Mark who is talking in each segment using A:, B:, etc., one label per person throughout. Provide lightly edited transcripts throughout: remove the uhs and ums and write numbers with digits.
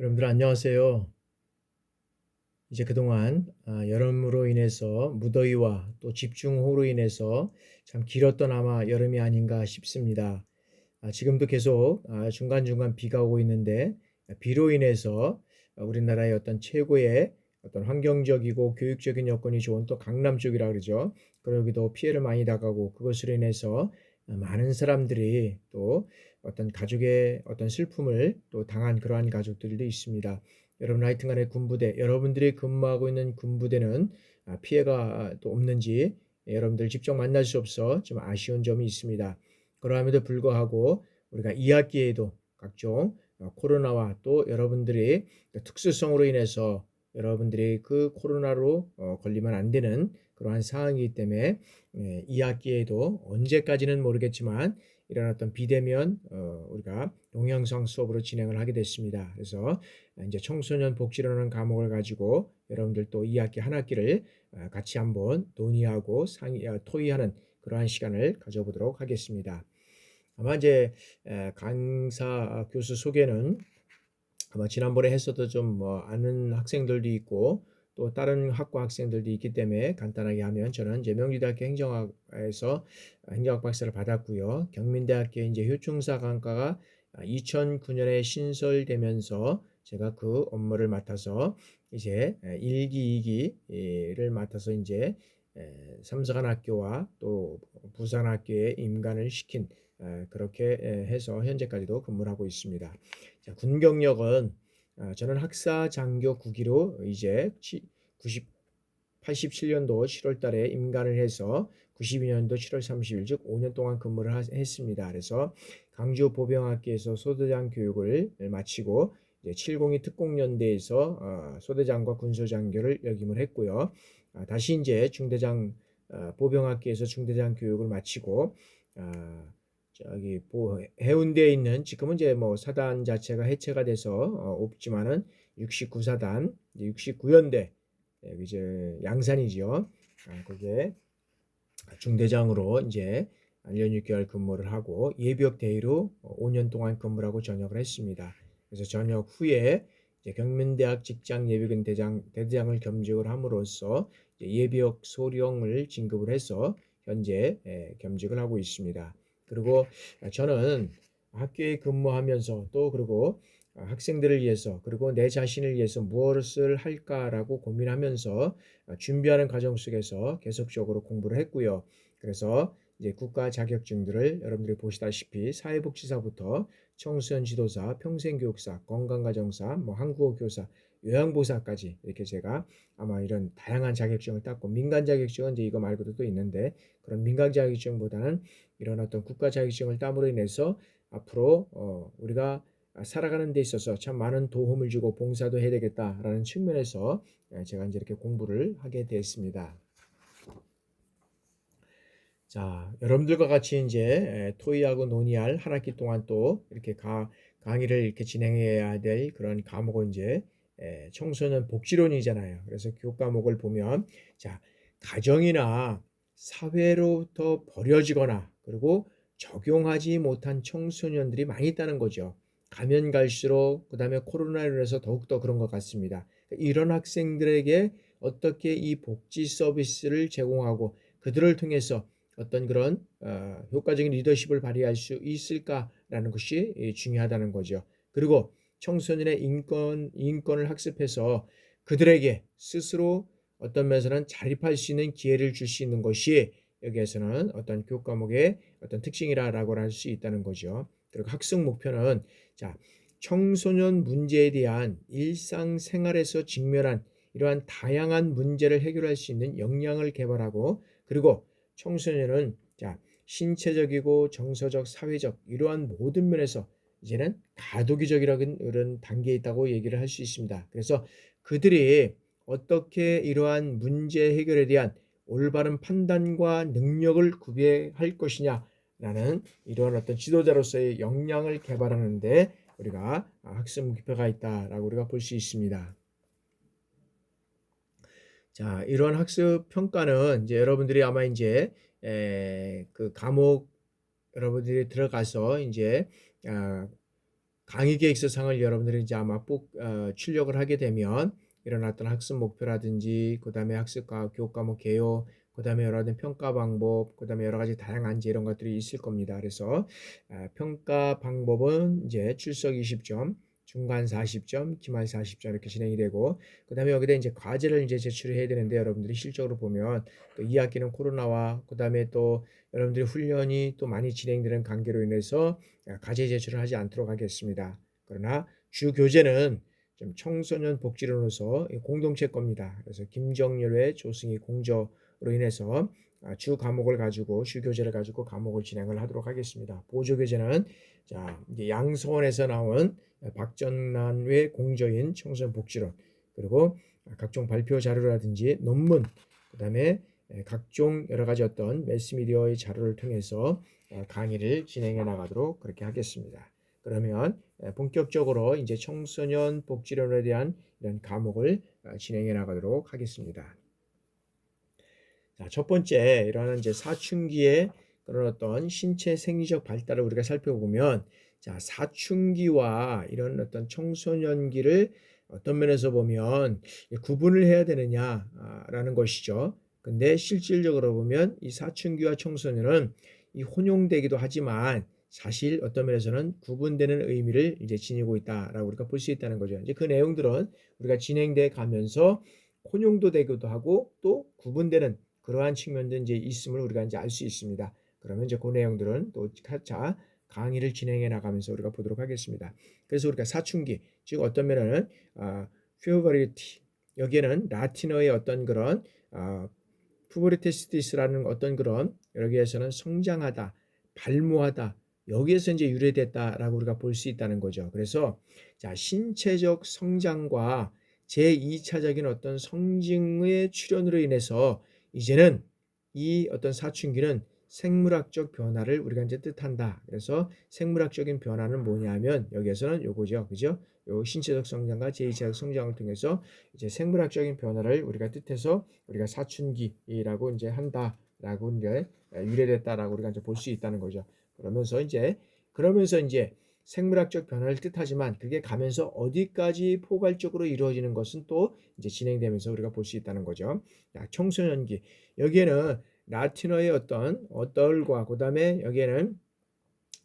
A: 여러분들 안녕하세요. 이제 그동안 여름으로 인해서 무더위와 또 집중호우로 인해서 참 길었던 아마 여름이 아닌가 싶습니다. 지금도 계속 중간중간 비가 오고 있는데 비로 인해서 우리나라의 어떤 최고의 어떤 환경적이고 교육적인 여건이 좋은 또 강남 쪽이라 그러죠. 그러기도 피해를 많이 당하고 그것으로 인해서 많은 사람들이 또 어떤 가족의 어떤 슬픔을 또 당한 그러한 가족들도 있습니다. 여러분 하여튼간에 군부대, 여러분들이 근무하고 있는 군부대는 피해가 또 없는지 여러분들 직접 만날 수 없어 좀 아쉬운 점이 있습니다. 그러함에도 불구하고 우리가 2학기에도 각종 코로나와 또 여러분들이 특수성으로 인해서 여러분들이 그 코로나로 걸리면 안 되는 그러한 상황이기 때문에 2학기에도 언제까지는 모르겠지만 이런 어떤 비대면 우리가 동영상 수업으로 진행을 하게 됐습니다. 그래서 이제 청소년 복지라는 과목을 가지고 여러분들 또 2학기 한 학기를 같이 한번 논의하고 토의하는 그러한 시간을 가져보도록 하겠습니다. 아마 이제 강사 교수 소개는 아마 지난번에 했어도 좀 뭐 아는 학생들도 있고 또 다른 학과 학생들도 있기 때문에 간단하게 하면 저는 이제 명지대학교 행정학에서 행정학 박사를 받았고요. 경민대학교 이제 효충사관과가 2009년에 신설되면서 제가 그 업무를 맡아서 이제 1기, 2기를 맡아서 이제 삼성한학교와 또 부산학교에 임관을 시킨 그렇게 해서 현재까지도 근무를 하고 있습니다. 자, 군 경력은 저는 학사 장교 9기로 이제 87년도 7월 달에 임관을 해서 92년도 7월 30일 즉 5년 동안 근무를 했습니다. 그래서 강주 보병학교에서 소대장 교육을 마치고 이제 702 특공연대에서 소대장과 군소장교를 역임을 했고요. 다시 이제 중대장 보병학교에서 중대장 교육을 마치고 저기 해운대에 있는 지금은 이제 뭐 사단 자체가 해체가 돼서 없지만은 69사단 69연대 이제 양산이죠. 그게 중대장으로 이제 1년 6개월 근무를 하고 예비역 대위로 5년 동안 근무를 하고 전역을 했습니다. 그래서 전역 후에 이제 경민대학 직장 예비군 대대장을 겸직을 함으로써 예비역 소령을 진급을 해서 현재 겸직을 하고 있습니다. 그리고 저는 학교에 근무하면서 또 그리고 학생들을 위해서 그리고 내 자신을 위해서 무엇을 할까라고 고민하면서 준비하는 과정 속에서 계속적으로 공부를 했고요. 그래서 이제 국가 자격증들을 여러분들이 보시다시피 사회복지사부터 청소년 지도사, 평생교육사, 건강가정사, 뭐 한국어 교사, 요양보호사까지 이렇게 제가 아마 이런 다양한 자격증을 땄고 민간 자격증은 이제 이거 말고도 또 있는데 그런 민간 자격증보다는 이런 어떤 국가 자격증을 땀으로 인해서 앞으로 우리가 살아가는 데 있어서 참 많은 도움을 주고 봉사도 해야 되겠다라는 측면에서 제가 이제 이렇게 공부를 하게 됐습니다. 자, 여러분들과 같이 이제 토의하고 논의할 한 학기 동안 또 이렇게 강의를 이렇게 진행해야 될 그런 과목은 이제 청소년 복지론이잖아요. 그래서 교과목을 보면 자, 가정이나 사회로부터 버려지거나 그리고 적용하지 못한 청소년들이 많이 있다는 거죠. 가면 갈수록 그다음에 코로나로 인해서 더욱더 그런 것 같습니다. 이런 학생들에게 어떻게 이 복지 서비스를 제공하고 그들을 통해서 어떤 그런 효과적인 리더십을 발휘할 수 있을까라는 것이 중요하다는 거죠. 그리고 청소년의 인권을 학습해서 그들에게 스스로 어떤 면에서는 자립할 수 있는 기회를 줄 수 있는 것이 여기에서는 어떤 교과목의 어떤 특징이라고 할 수 있다는 거죠. 그리고 학습 목표는 자, 청소년 문제에 대한 일상생활에서 직면한 이러한 다양한 문제를 해결할 수 있는 역량을 개발하고 그리고 청소년은 자, 신체적이고 정서적, 사회적 이러한 모든 면에서 이제는 가도기적이라는 이런 단계에 있다고 얘기를 할 수 있습니다. 그래서 그들이 어떻게 이러한 문제 해결에 대한 올바른 판단과 능력을 구비할 것이냐라는 이러한 어떤 지도자로서의 역량을 개발하는데 우리가 학습 목표가 있다라고 우리가 볼 수 있습니다. 자, 이런 학습 평가는 이제 여러분들이 아마 이제 그 과목 여러분들이 들어가서 이제 아, 강의 계획서상을 여러분들이 이제 아마 꼭 출력을 하게 되면 이런 어떤 학습 목표라든지 그다음에 학습 교육 과목 개요, 그다음에 여러 가지 평가 방법, 그다음에 여러 가지 다양한 이제 이런 것들이 있을 겁니다. 그래서 평가 방법은 이제 출석 20점, 중간 40점, 기말 40점 이렇게 진행이 되고, 그다음에 여기다 이제 과제를 이제 제출을 해야 되는데, 여러분들이 실적으로 보면 또 이 학기는 코로나와 그다음에 또 여러분들이 훈련이 또 많이 진행되는 관계로 인해서 과제 제출을 하지 않도록 하겠습니다. 그러나 주 교재는 좀 청소년 복지론으로서 공동체 겁니다. 그래서 김정렬의 조승희 공저로 인해서 주 과목을 가지고 주 교재를 가지고 과목을 진행을 하도록 하겠습니다. 보조 교재는 자 이제 양서원에서 나온 박전란의 공저인 청소년 복지론, 그리고 각종 발표 자료라든지 논문, 그다음에 각종 여러 가지 어떤 매스미디어의 자료를 통해서 강의를 진행해 나가도록 그렇게 하겠습니다. 그러면 본격적으로 이제 청소년 복지론에 대한 이런 과목을 진행해 나가도록 하겠습니다. 자, 첫 번째 이러한 이제 사춘기의 그런 어떤 신체 생리적 발달을 우리가 살펴보면, 자, 사춘기와 이런 어떤 청소년기를 어떤 면에서 보면 구분을 해야 되느냐라는 것이죠. 근데 실질적으로 보면 이 사춘기와 청소년은 이 혼용되기도 하지만 사실 어떤 면에서는 구분되는 의미를 이제 지니고 있다라고 우리가 볼 수 있다는 거죠. 이제 그 내용들은 우리가 진행돼 가면서 혼용도 되기도 하고 또 구분되는 그러한 측면도 이제 있음을 우리가 이제 알 수 있습니다. 그러면 이제 그 내용들은 또 차차 강의를 진행해 나가면서 우리가 보도록 하겠습니다. 그래서 우리가 사춘기, 즉 어떤 면은 퓨버리티, 여기에는 라틴어의 어떤 그런 푸버리테스티스라는 어떤 그런 여기에서는 성장하다, 발모하다, 여기에서 이제 유래됐다라고 우리가 볼 수 있다는 거죠. 그래서 자, 신체적 성장과 제2차적인 어떤 성징의 출현으로 인해서 이제는 이 어떤 사춘기는 생물학적 변화를 우리가 이제 뜻한다. 그래서 생물학적인 변화는 뭐냐면 여기에서는 요거죠. 그죠? 요 신체적 성장과 제2차적 성장을 통해서 이제 생물학적인 변화를 우리가 뜻해서 우리가 사춘기라고 이제 한다라고 이제 유래됐다라고 우리가 이제 볼 수 있다는 거죠. 그러면서 이제 생물학적 변화를 뜻하지만 그게 가면서 어디까지 포괄적으로 이루어지는 것은 또 이제 진행되면서 우리가 볼 수 있다는 거죠. 자, 청소년기, 여기에는 라틴어의 어떤 어떨과 그다음에 여기에는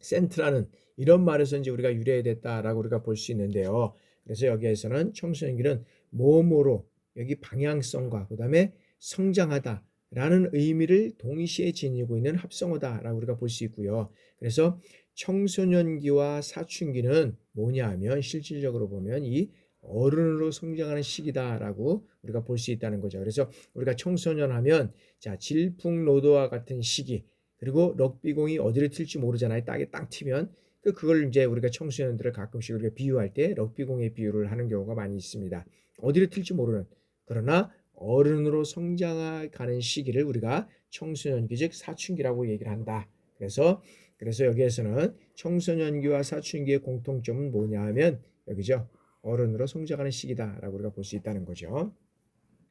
A: 센트라는 이런 말에서 이제 우리가 유래됐다라고 우리가 볼 수 있는데요. 그래서 여기에서는 청소년기는 뭐뭐로 여기 방향성과 그다음에 성장하다라는 의미를 동시에 지니고 있는 합성어다라고 우리가 볼 수 있고요. 그래서 청소년기와 사춘기는 뭐냐 하면 실질적으로 보면 이 어른으로 성장하는 시기다라고 우리가 볼 수 있다는 거죠. 그래서 우리가 청소년 하면 자, 질풍노도와 같은 시기, 그리고 럭비공이 어디를 튈지 모르잖아요. 땅에 땅 튀면 그걸 이제 우리가 청소년들을 가끔씩 우리가 비유할 때 럭비공의 비유를 하는 경우가 많이 있습니다. 어디를 튈지 모르는, 그러나 어른으로 성장하는 시기를 우리가 청소년기 즉 사춘기라고 얘기를 한다. 그래서 여기에서는 청소년기와 사춘기의 공통점은 뭐냐 하면 여기죠. 어른으로 성장하는 시기다라고 우리가 볼 수 있다는 거죠.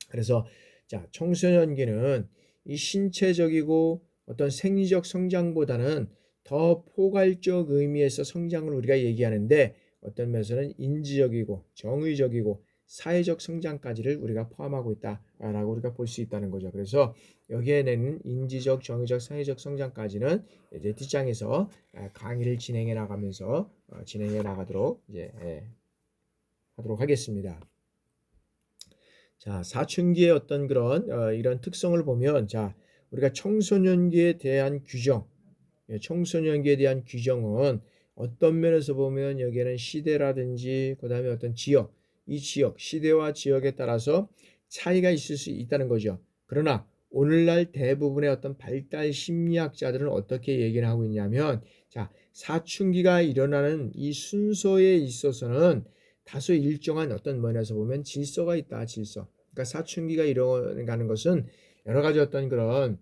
A: 그래서 자, 청소년기는 이 신체적이고 어떤 생리적 성장보다는 더 포괄적 의미에서 성장을 우리가 얘기하는데, 어떤 면에서는 인지적이고 정의적이고 사회적 성장까지를 우리가 포함하고 있다라고 우리가 볼 수 있다는 거죠. 그래서 여기에는 인지적, 정의적, 사회적 성장까지는 이제 뒷장에서 강의를 진행해 나가면서 진행해 나가도록 이제 하도록 하겠습니다. 자, 사춘기의 어떤 그런 이런 특성을 보면, 자, 우리가 청소년기에 대한 규정, 청소년기에 대한 규정은 어떤 면에서 보면 여기에는 시대라든지 그다음에 어떤 지역, 이 지역, 시대와 지역에 따라서 차이가 있을 수 있다는 거죠. 그러나 오늘날 대부분의 어떤 발달 심리학자들은 어떻게 얘기를 하고 있냐면, 자, 사춘기가 일어나는 이 순서에 있어서는 다소 일정한 어떤 면에서 보면 질서가 있다, 질서. 그러니까 사춘기가 일어나는 것은 여러 가지 어떤 그런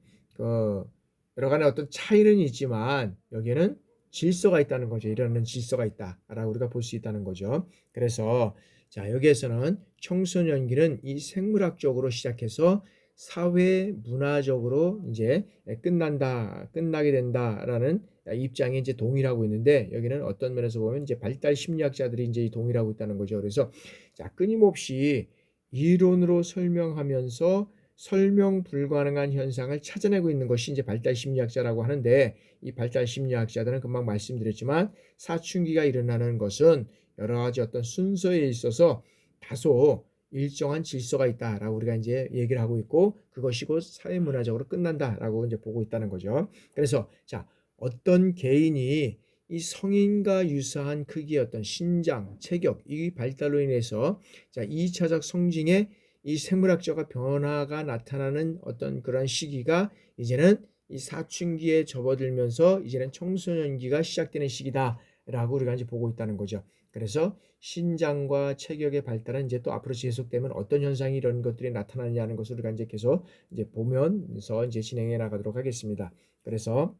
A: 여러 가지 어떤 차이는 있지만 여기에는 질서가 있다는 거죠. 일어나는 질서가 있다라고 우리가 볼 수 있다는 거죠. 그래서 자, 여기에서는 청소년기는 이 생물학적으로 시작해서 사회 문화적으로 이제 끝나게 된다라는 입장에 이제 동의하고 있는데, 여기는 어떤 면에서 보면 이제 발달 심리학자들이 이제 동의하고 있다는 거죠. 그래서 자, 끊임없이 이론으로 설명하면서 설명 불가능한 현상을 찾아내고 있는 것이 이제 발달 심리학자라고 하는데, 이 발달 심리학자들은 금방 말씀드렸지만 사춘기가 일어나는 것은 여러 가지 어떤 순서에 있어서 다소 일정한 질서가 있다라고 우리가 이제 얘기를 하고 있고, 그것이 곧 사회문화적으로 끝난다라고 이제 보고 있다는 거죠. 그래서 자, 어떤 개인이 이 성인과 유사한 크기의 어떤 신장, 체격, 이 발달로 인해서 자, 2차적 성징의 이 생물학적 변화가 나타나는 어떤 그런 시기가 이제는 이 사춘기에 접어들면서 이제는 청소년기가 시작되는 시기다라고 우리가 이제 보고 있다는 거죠. 그래서 신장과 체격의 발달은 이제 또 앞으로 지속되면 어떤 현상이 이런 것들이 나타나냐는 것을 우리가 이제 계속 이제 보면서 이제 진행해 나가도록 하겠습니다. 그래서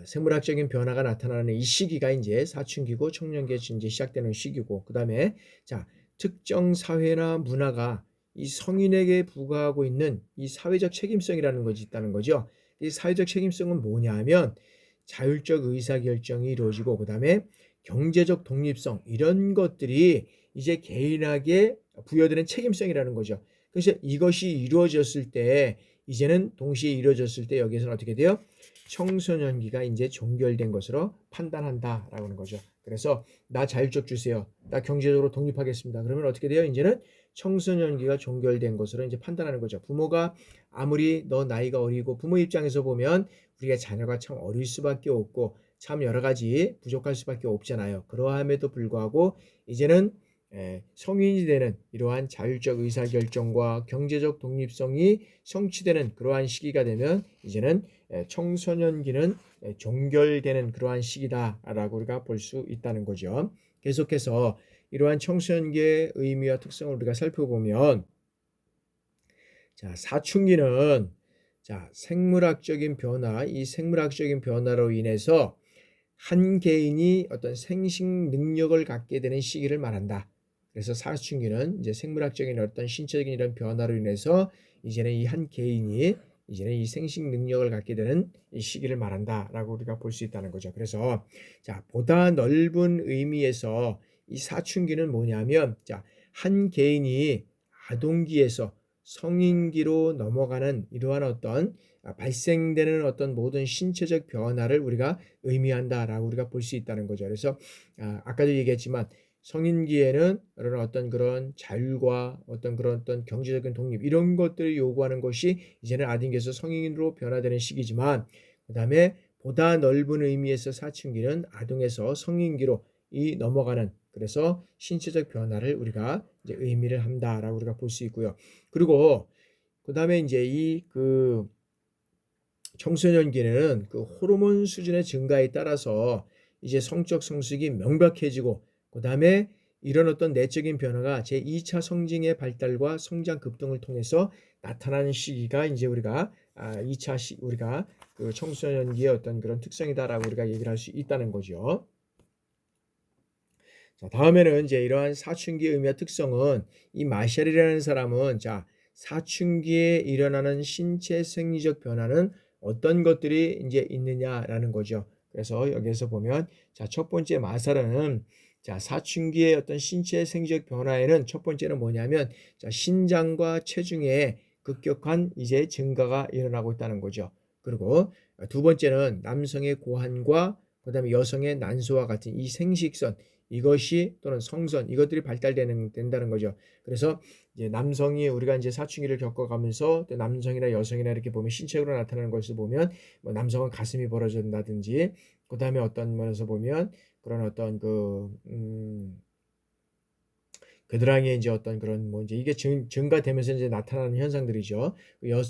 A: 생물학적인 변화가 나타나는 이 시기가 이제 사춘기고 청년기에 이제 시작되는 시기고, 그 다음에 자, 특정 사회나 문화가 이 성인에게 부과하고 있는 이 사회적 책임성이라는 것이 있다는 거죠. 이 사회적 책임성은 뭐냐 하면 자율적 의사결정이 이루어지고, 그 다음에 경제적 독립성, 이런 것들이 이제 개인에게 부여되는 책임성이라는 거죠. 그래서 이것이 이루어졌을 때, 이제는 동시에 이루어졌을 때 여기에서는 어떻게 돼요? 청소년기가 이제 종결된 것으로 판단한다라고 하는 거죠. 그래서 나 자율적 주세요. 나 경제적으로 독립하겠습니다. 그러면 어떻게 돼요? 이제는 청소년기가 종결된 것으로 이제 판단하는 거죠. 부모가 아무리 너 나이가 어리고, 부모 입장에서 보면 우리가 자녀가 참 어릴 수밖에 없고 참 여러 가지 부족할 수밖에 없잖아요. 그러함에도 불구하고 이제는 성인이 되는 이러한 자율적 의사결정과 경제적 독립성이 성취되는 그러한 시기가 되면 이제는 청소년기는 종결되는 그러한 시기다라고 우리가 볼 수 있다는 거죠. 계속해서 이러한 청소년기의 의미와 특성을 우리가 살펴보면, 자, 사춘기는 자, 생물학적인 변화, 이 생물학적인 변화로 인해서 한 개인이 어떤 생식 능력을 갖게 되는 시기를 말한다. 그래서 사춘기는 이제 생물학적인 어떤 신체적인 이런 변화로 인해서 이제는 이 한 개인이 이제는 이 생식 능력을 갖게 되는 이 시기를 말한다라고 우리가 볼 수 있다는 거죠. 그래서 자, 보다 넓은 의미에서 이 사춘기는 뭐냐면, 자, 한 개인이 아동기에서 성인기로 넘어가는 이러한 어떤 발생되는 어떤 모든 신체적 변화를 우리가 의미한다라고 우리가 볼 수 있다는 거죠. 그래서 아까도 얘기했지만 성인기에는 이런 어떤 그런 자율과 어떤 그런 어떤 경제적인 독립, 이런 것들을 요구하는 것이 이제는 아동기에서 성인으로 변화되는 시기지만, 그 다음에 보다 넓은 의미에서 사춘기는 아동에서 성인기로 이 넘어가는, 그래서 신체적 변화를 우리가 이제 의미를 한다라고 우리가 볼 수 있고요. 그리고 그 다음에 이제 이 그 청소년기는 그 호르몬 수준의 증가에 따라서 이제 성적 성숙이 명백해지고, 그 다음에 이런 어떤 내적인 변화가 제2차 성징의 발달과 성장 급등을 통해서 나타나는 시기가 이제 우리가 2차 우리가 그 청소년기의 어떤 그런 특성이다라고 우리가 얘기를 할 수 있다는 거죠. 자, 다음에는 이제 이러한 사춘기의 의미와 특성은, 이 마샬이라는 사람은 자, 사춘기에 일어나는 신체 생리적 변화는 어떤 것들이 이제 있느냐라는 거죠. 그래서 여기에서 보면 자, 첫 번째 마샬은 자, 사춘기의 어떤 신체 생리적 변화에는 첫 번째는 뭐냐면 자, 신장과 체중의 급격한 이제 증가가 일어나고 있다는 거죠. 그리고 두 번째는 남성의 고환과 그다음에 여성의 난소와 같은 이 생식선, 이것이 또는 성선, 이것들이 된다는 거죠. 그래서 이제 남성이 우리가 이제 사춘기를 겪어가면서 또 남성이나 여성이나 이렇게 보면 신체적으로 나타나는 것을 보면 뭐 남성은 가슴이 벌어진다든지, 그 다음에 어떤 면에서 보면 그런 어떤 겨드랑이에 이제 어떤 그런 뭐 이제 이게 증가되면서 이제 나타나는 현상들이죠.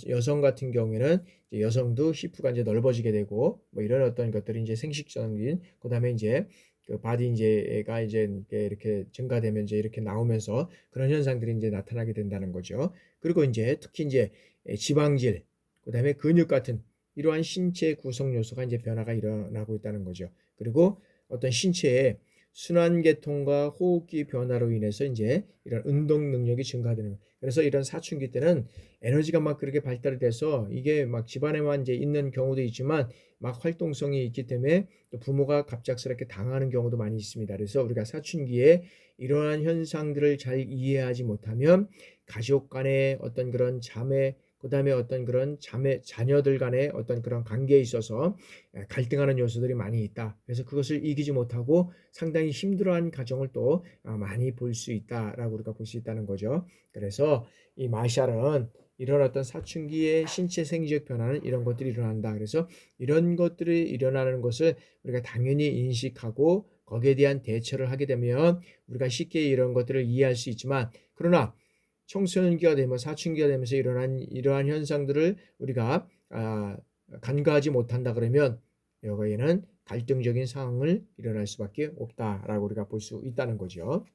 A: 여성 같은 경우에는 이제 여성도 히프가 이제 넓어지게 되고 뭐 이런 어떤 것들이 이제 생식적인, 그다음에 이제 그 바디 이제가 이제 이렇게 증가되면 이제 이렇게 나오면서 그런 현상들이 이제 나타나게 된다는 거죠. 그리고 이제 특히 이제 지방질, 그다음에 근육 같은 이러한 신체 구성 요소가 이제 변화가 일어나고 있다는 거죠. 그리고 어떤 신체에 순환계통과 호흡기 변화로 인해서 이제 이런 운동 능력이 증가되는 거예요. 그래서 이런 사춘기 때는 에너지가 막 그렇게 발달이 돼서 이게 막 집안에만 이제 있는 경우도 있지만 막 활동성이 있기 때문에 또 부모가 갑작스럽게 당하는 경우도 많이 있습니다. 그래서 우리가 사춘기에 이러한 현상들을 잘 이해하지 못하면 가족 간의 어떤 그런 자매, 그다음에 어떤 그런 자녀들 간의 어떤 그런 관계에 있어서 갈등하는 요소들이 많이 있다. 그래서 그것을 이기지 못하고 상당히 힘들어하는 가정을 또 많이 볼 수 있다라고 우리가 볼 수 있다는 거죠. 그래서 이 마샬은 이런 어떤 사춘기의 신체 생리적 변화는 이런 것들이 일어난다. 그래서 이런 것들이 일어나는 것을 우리가 당연히 인식하고 거기에 대한 대처를 하게 되면 우리가 쉽게 이런 것들을 이해할 수 있지만, 그러나 청소년기가 되면 사춘기가 되면서 일어난 이러한 현상들을 우리가 간과하지 못한다 그러면 여기에는 갈등적인 상황을 일어날 수밖에 없다라고 우리가 볼 수 있다는 거죠.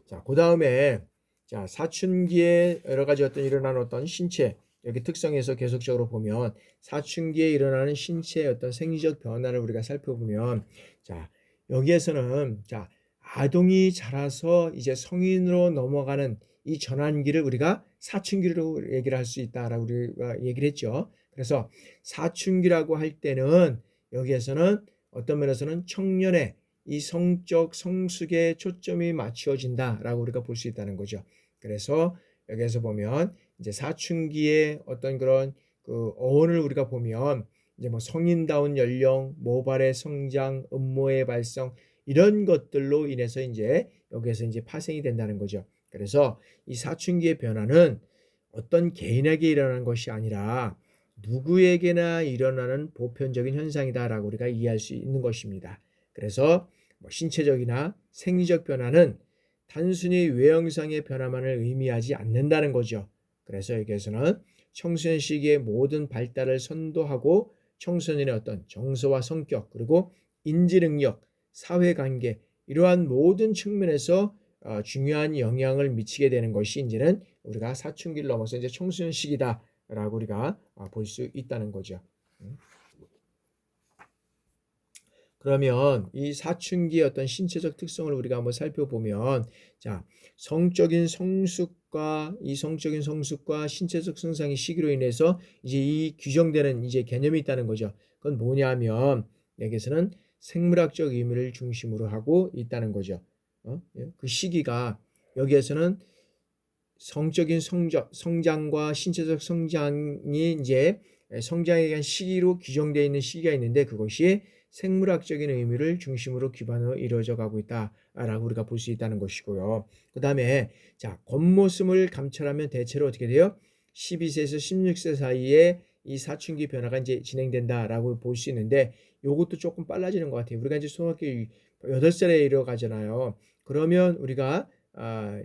A: 자, 그 다음에 자, 사춘기에 여러 가지 어떤 일어나는 어떤 신체 여기 특성에서 계속적으로 보면 사춘기에 일어나는 신체의 어떤 생리적 변화를 우리가 살펴보면, 자, 여기에서는 자, 아동이 자라서 이제 성인으로 넘어가는 이 전환기를 우리가 사춘기로 얘기를 할 수 있다라고 우리가 얘기를 했죠. 그래서 사춘기라고 할 때는 여기에서는 어떤 면에서는 청년의 이 성적 성숙에 초점이 맞춰진다라고 우리가 볼 수 있다는 거죠. 그래서 여기에서 보면 이제 사춘기의 어떤 그런 그 어원을 우리가 보면 이제 뭐 성인다운 연령, 모발의 성장, 음모의 발성 이런 것들로 인해서 이제 여기에서 이제 파생이 된다는 거죠. 그래서 이 사춘기의 변화는 어떤 개인에게 일어나는 것이 아니라 누구에게나 일어나는 보편적인 현상이다라고 우리가 이해할 수 있는 것입니다. 그래서 뭐 신체적이나 생리적 변화는 단순히 외형상의 변화만을 의미하지 않는다는 거죠. 그래서 여기에서는 청소년 시기의 모든 발달을 선도하고 청소년의 어떤 정서와 성격, 그리고 인지 능력, 사회관계 이러한 모든 측면에서 중요한 영향을 미치게 되는 것이 이제는 우리가 사춘기를 넘어서 이제 청소년 시기다라고 우리가 볼 수 있다는 거죠. 그러면 이 사춘기의 어떤 신체적 특성을 우리가 한번 살펴보면, 자, 성적인 성숙과 신체적 성장의 시기로 인해서 이제 이 규정되는 이제 개념이 있다는 거죠. 그건 뭐냐면 여기서는 생물학적 의미를 중심으로 하고 있다는 거죠. 그 시기가 여기에서는 성적인 성장과 신체적 성장이 이제 성장에 대한 시기로 규정되어 있는 시기가 있는데 그것이 생물학적인 의미를 중심으로 기반으로 이루어져 가고 있다라고 우리가 볼 수 있다는 것이고요. 그 다음에 자, 겉모습을 감찰하면 대체로 어떻게 돼요? 12세에서 16세 사이에 이 사춘기 변화가 이제 진행된다라고 볼 수 있는데 요것도 조금 빨라지는 것 같아요. 우리가 이제 초등학교 8살에 이르러 가잖아요. 그러면 우리가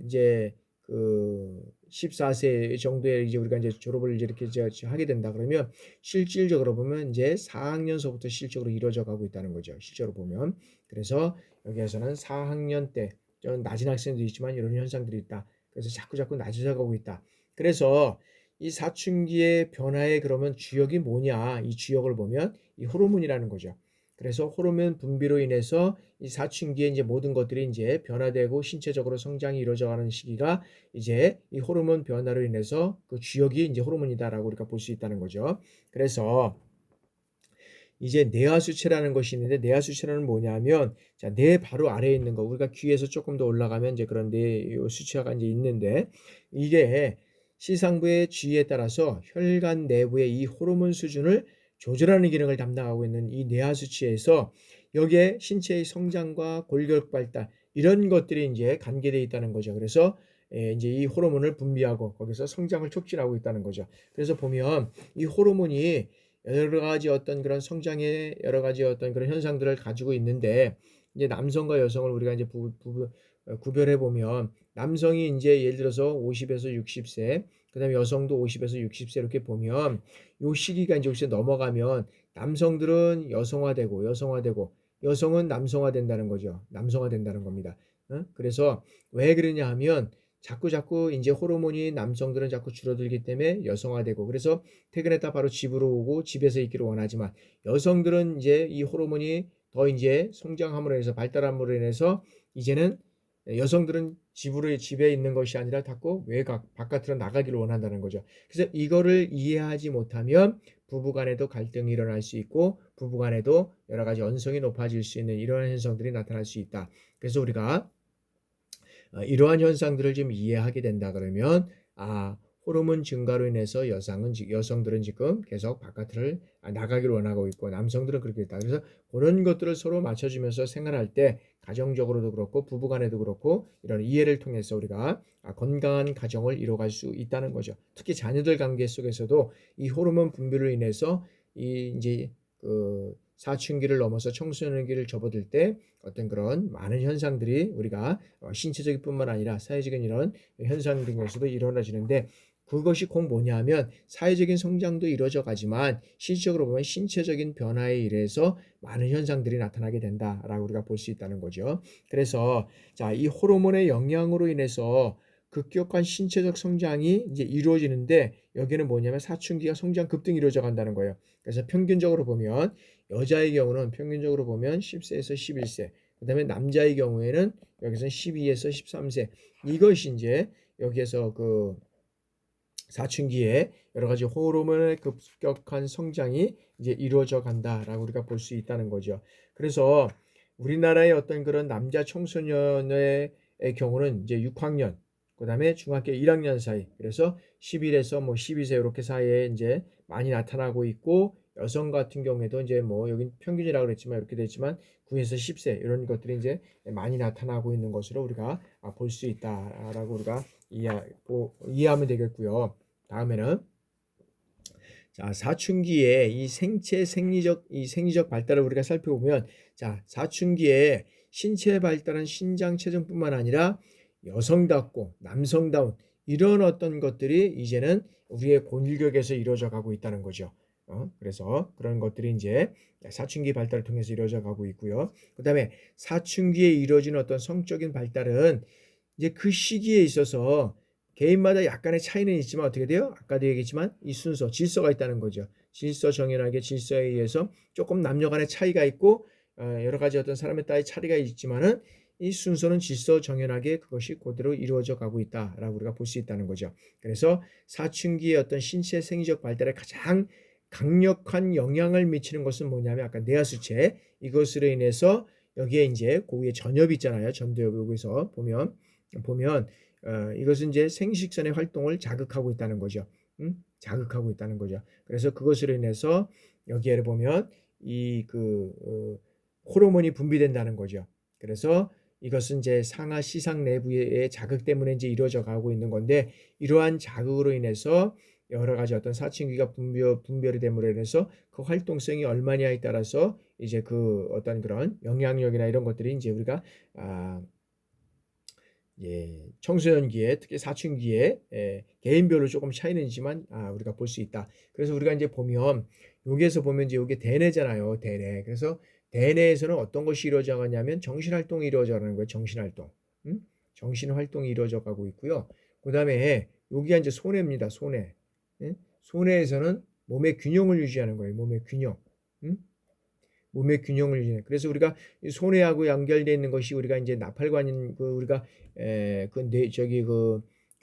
A: 이제 그 14세 정도에 이제 우리가 이제 졸업을 이제 이렇게 하게 된다 그러면 실질적으로 보면 이제 4학년서부터 실질적으로 이루어져 가고 있다는 거죠. 실제로 보면. 그래서 여기에서는 4학년 때 좀 낮은 학생도 있지만 이런 현상들이 있다. 그래서 자꾸 낮아져 가고 있다. 그래서 이 사춘기의 변화의 그러면 주역이 뭐냐? 이 주역을 보면 이 호르몬이라는 거죠. 그래서 호르몬 분비로 인해서 이 사춘기에 이제 모든 것들이 이제 변화되고 신체적으로 성장이 이루어져가는 시기가 이제 이 호르몬 변화로 인해서 그 주역이 이제 호르몬이다라고 우리가 볼 수 있다는 거죠. 그래서 이제 뇌하수체라는 것이 있는데 뇌하수체는 뭐냐면 자, 뇌 바로 아래에 있는 거 우리가 귀에서 조금 더 올라가면 이제 그런 뇌 수치가 이제 있는데 이게 시상부의 지위에 따라서 혈관 내부의 이 호르몬 수준을 조절하는 기능을 담당하고 있는 이 뇌하수체에서 여기에 신체의 성장과 골격 발달 이런 것들이 이제 관계되어 있다는 거죠. 그래서 이제 이 호르몬을 분비하고 거기서 성장을 촉진하고 있다는 거죠. 그래서 보면 이 호르몬이 여러 가지 어떤 그런 성장의 여러 가지 어떤 그런 현상들을 가지고 있는데 이제 남성과 여성을 우리가 이제 구별해 보면 남성이 이제 예를 들어서 50에서 60세, 그다음에 여성도 50에서 60세 이렇게 보면 요 시기가 이제 혹시 넘어가면 남성들은 여성화되고 여성은 남성화된다는 거죠. 남성화된다는 겁니다. 그래서 왜 그러냐 하면 자꾸 이제 호르몬이 남성들은 자꾸 줄어들기 때문에 여성화되고 그래서 퇴근했다 바로 집으로 오고 집에서 있기를 원하지만 여성들은 이제 이 호르몬이 더 이제 성장함으로 인해서 발달함으로 인해서 이제는 여성들은 집에 있는 것이 아니라 자꾸 외곽 바깥으로 나가기를 원한다는 거죠. 그래서 이거를 이해하지 못하면 부부 간에도 갈등이 일어날 수 있고 부부 간에도 여러 가지 언성이 높아질 수 있는 이러한 현상들이 나타날 수 있다. 그래서 우리가 이러한 현상들을 좀 이해하게 된다 그러면 호르몬 증가로 인해서 여성들은 지금 계속 바깥을 나가기를 원하고 있고 남성들은 그렇게 있다. 그래서 그런 것들을 서로 맞춰주면서 생활할 때 가정적으로도 그렇고 부부간에도 그렇고 이런 이해를 통해서 우리가 건강한 가정을 이뤄갈 수 있다는 거죠. 특히 자녀들 관계 속에서도 이 호르몬 분비로 인해서 이 이제 그 사춘기를 넘어서 청소년기를 접어들 때 어떤 그런 많은 현상들이 우리가 신체적인 뿐만 아니라 사회적인 이런 현상 등에서도 일어나지는데 그것이 꼭 뭐냐 하면 사회적인 성장도 이루어져 가지만 실질적으로 보면 신체적인 변화에 의해서 많은 현상들이 나타나게 된다라고 우리가 볼 수 있다는 거죠. 그래서 이 호르몬의 영향으로 인해서 급격한 신체적 성장이 이제 이루어지는데 여기는 뭐냐면 사춘기가 성장 급등이 이루어져 간다는 거예요. 그래서 평균적으로 보면 여자의 경우는 평균적으로 보면 10세에서 11세, 그다음에 남자의 경우에는 여기서 12에서 13세. 이것이 이제 여기에서 그 사춘기에 여러 가지 호르몬의 급격한 성장이 이제 이루어져 간다라고 우리가 볼 수 있다는 거죠. 그래서 우리나라의 어떤 그런 남자 청소년의 경우는 이제 6학년, 그다음에 중학교 1학년 사이, 그래서 11에서 12세 이렇게 사이에 이제 많이 나타나고 있고 여성 같은 경우에도 이제 여긴 평균이라고 그랬지만 이렇게 됐지만 9에서 10세 이런 것들이 이제 많이 나타나고 있는 것으로 우리가 볼 수 있다라고 우리가 이해하면 되겠고요. 다음에는 사춘기에 이 생리적 발달을 우리가 살펴보면 사춘기에 신체 발달은 신장 체중뿐만 아니라 여성답고 남성다운 이런 어떤 것들이 이제는 우리의 골격에서 이루어져 가고 있다는 거죠. 그래서 그런 것들이 이제 사춘기 발달을 통해서 이루어져 가고 있고요. 그다음에 사춘기에 이루어지는 어떤 성적인 발달은 이제 그 시기에 있어서 개인마다 약간의 차이는 있지만 어떻게 돼요? 아까도 얘기했지만 이 순서, 질서가 있다는 거죠. 질서에 의해서 조금 남녀 간의 차이가 있고 여러 가지 어떤 사람에 따라 차이가 있지만은 이 순서는 질서 정연하게 그것이 그대로 이루어져 가고 있다라고 우리가 볼 수 있다는 거죠. 그래서 사춘기의 어떤 신체 생리적 발달에 가장 강력한 영향을 미치는 것은 뭐냐면 아까 뇌하수체 이것으로 인해서 여기에 이제 그 위에 전엽이 있잖아요. 전두엽 여기서 보면 이것은 이제 생식선의 활동을 자극하고 있다는 거죠. 자극하고 있다는 거죠. 그래서 그것으로 인해서 여기에 보면 호르몬이 분비된다는 거죠. 그래서 이것은 이제 상하 시상 내부의 자극 때문에 이제 이루어져 가고 있는 건데 이러한 자극으로 인해서 여러 가지 어떤 사춘기가 분별이 됨으로 인해서 그 활동성이 얼마냐에 따라서 이제 그 어떤 그런 영향력이나 이런 것들이 이제 우리가 청소년기에 특히 사춘기에 개인별로 조금 차이는 있지만 우리가 볼 수 있다. 그래서 우리가 이제 보면 여기에서 보면 이제 이게 대뇌잖아요. 대뇌. 그래서 대뇌에서는 어떤 것이 이루어져 가냐면 정신 활동이 이루어져 가는 거예요. 정신 활동. 정신 활동이 이루어져 가고 있고요. 그다음에 여기가 이제 소뇌입니다. 소뇌. 소뇌에서는 몸의 균형을 유지하는 거예요. 몸의 균형. 몸의 균형을 유지해. 그래서 우리가 소뇌하고 연결되어 있는 것이 우리가 이제 나팔관인 우리가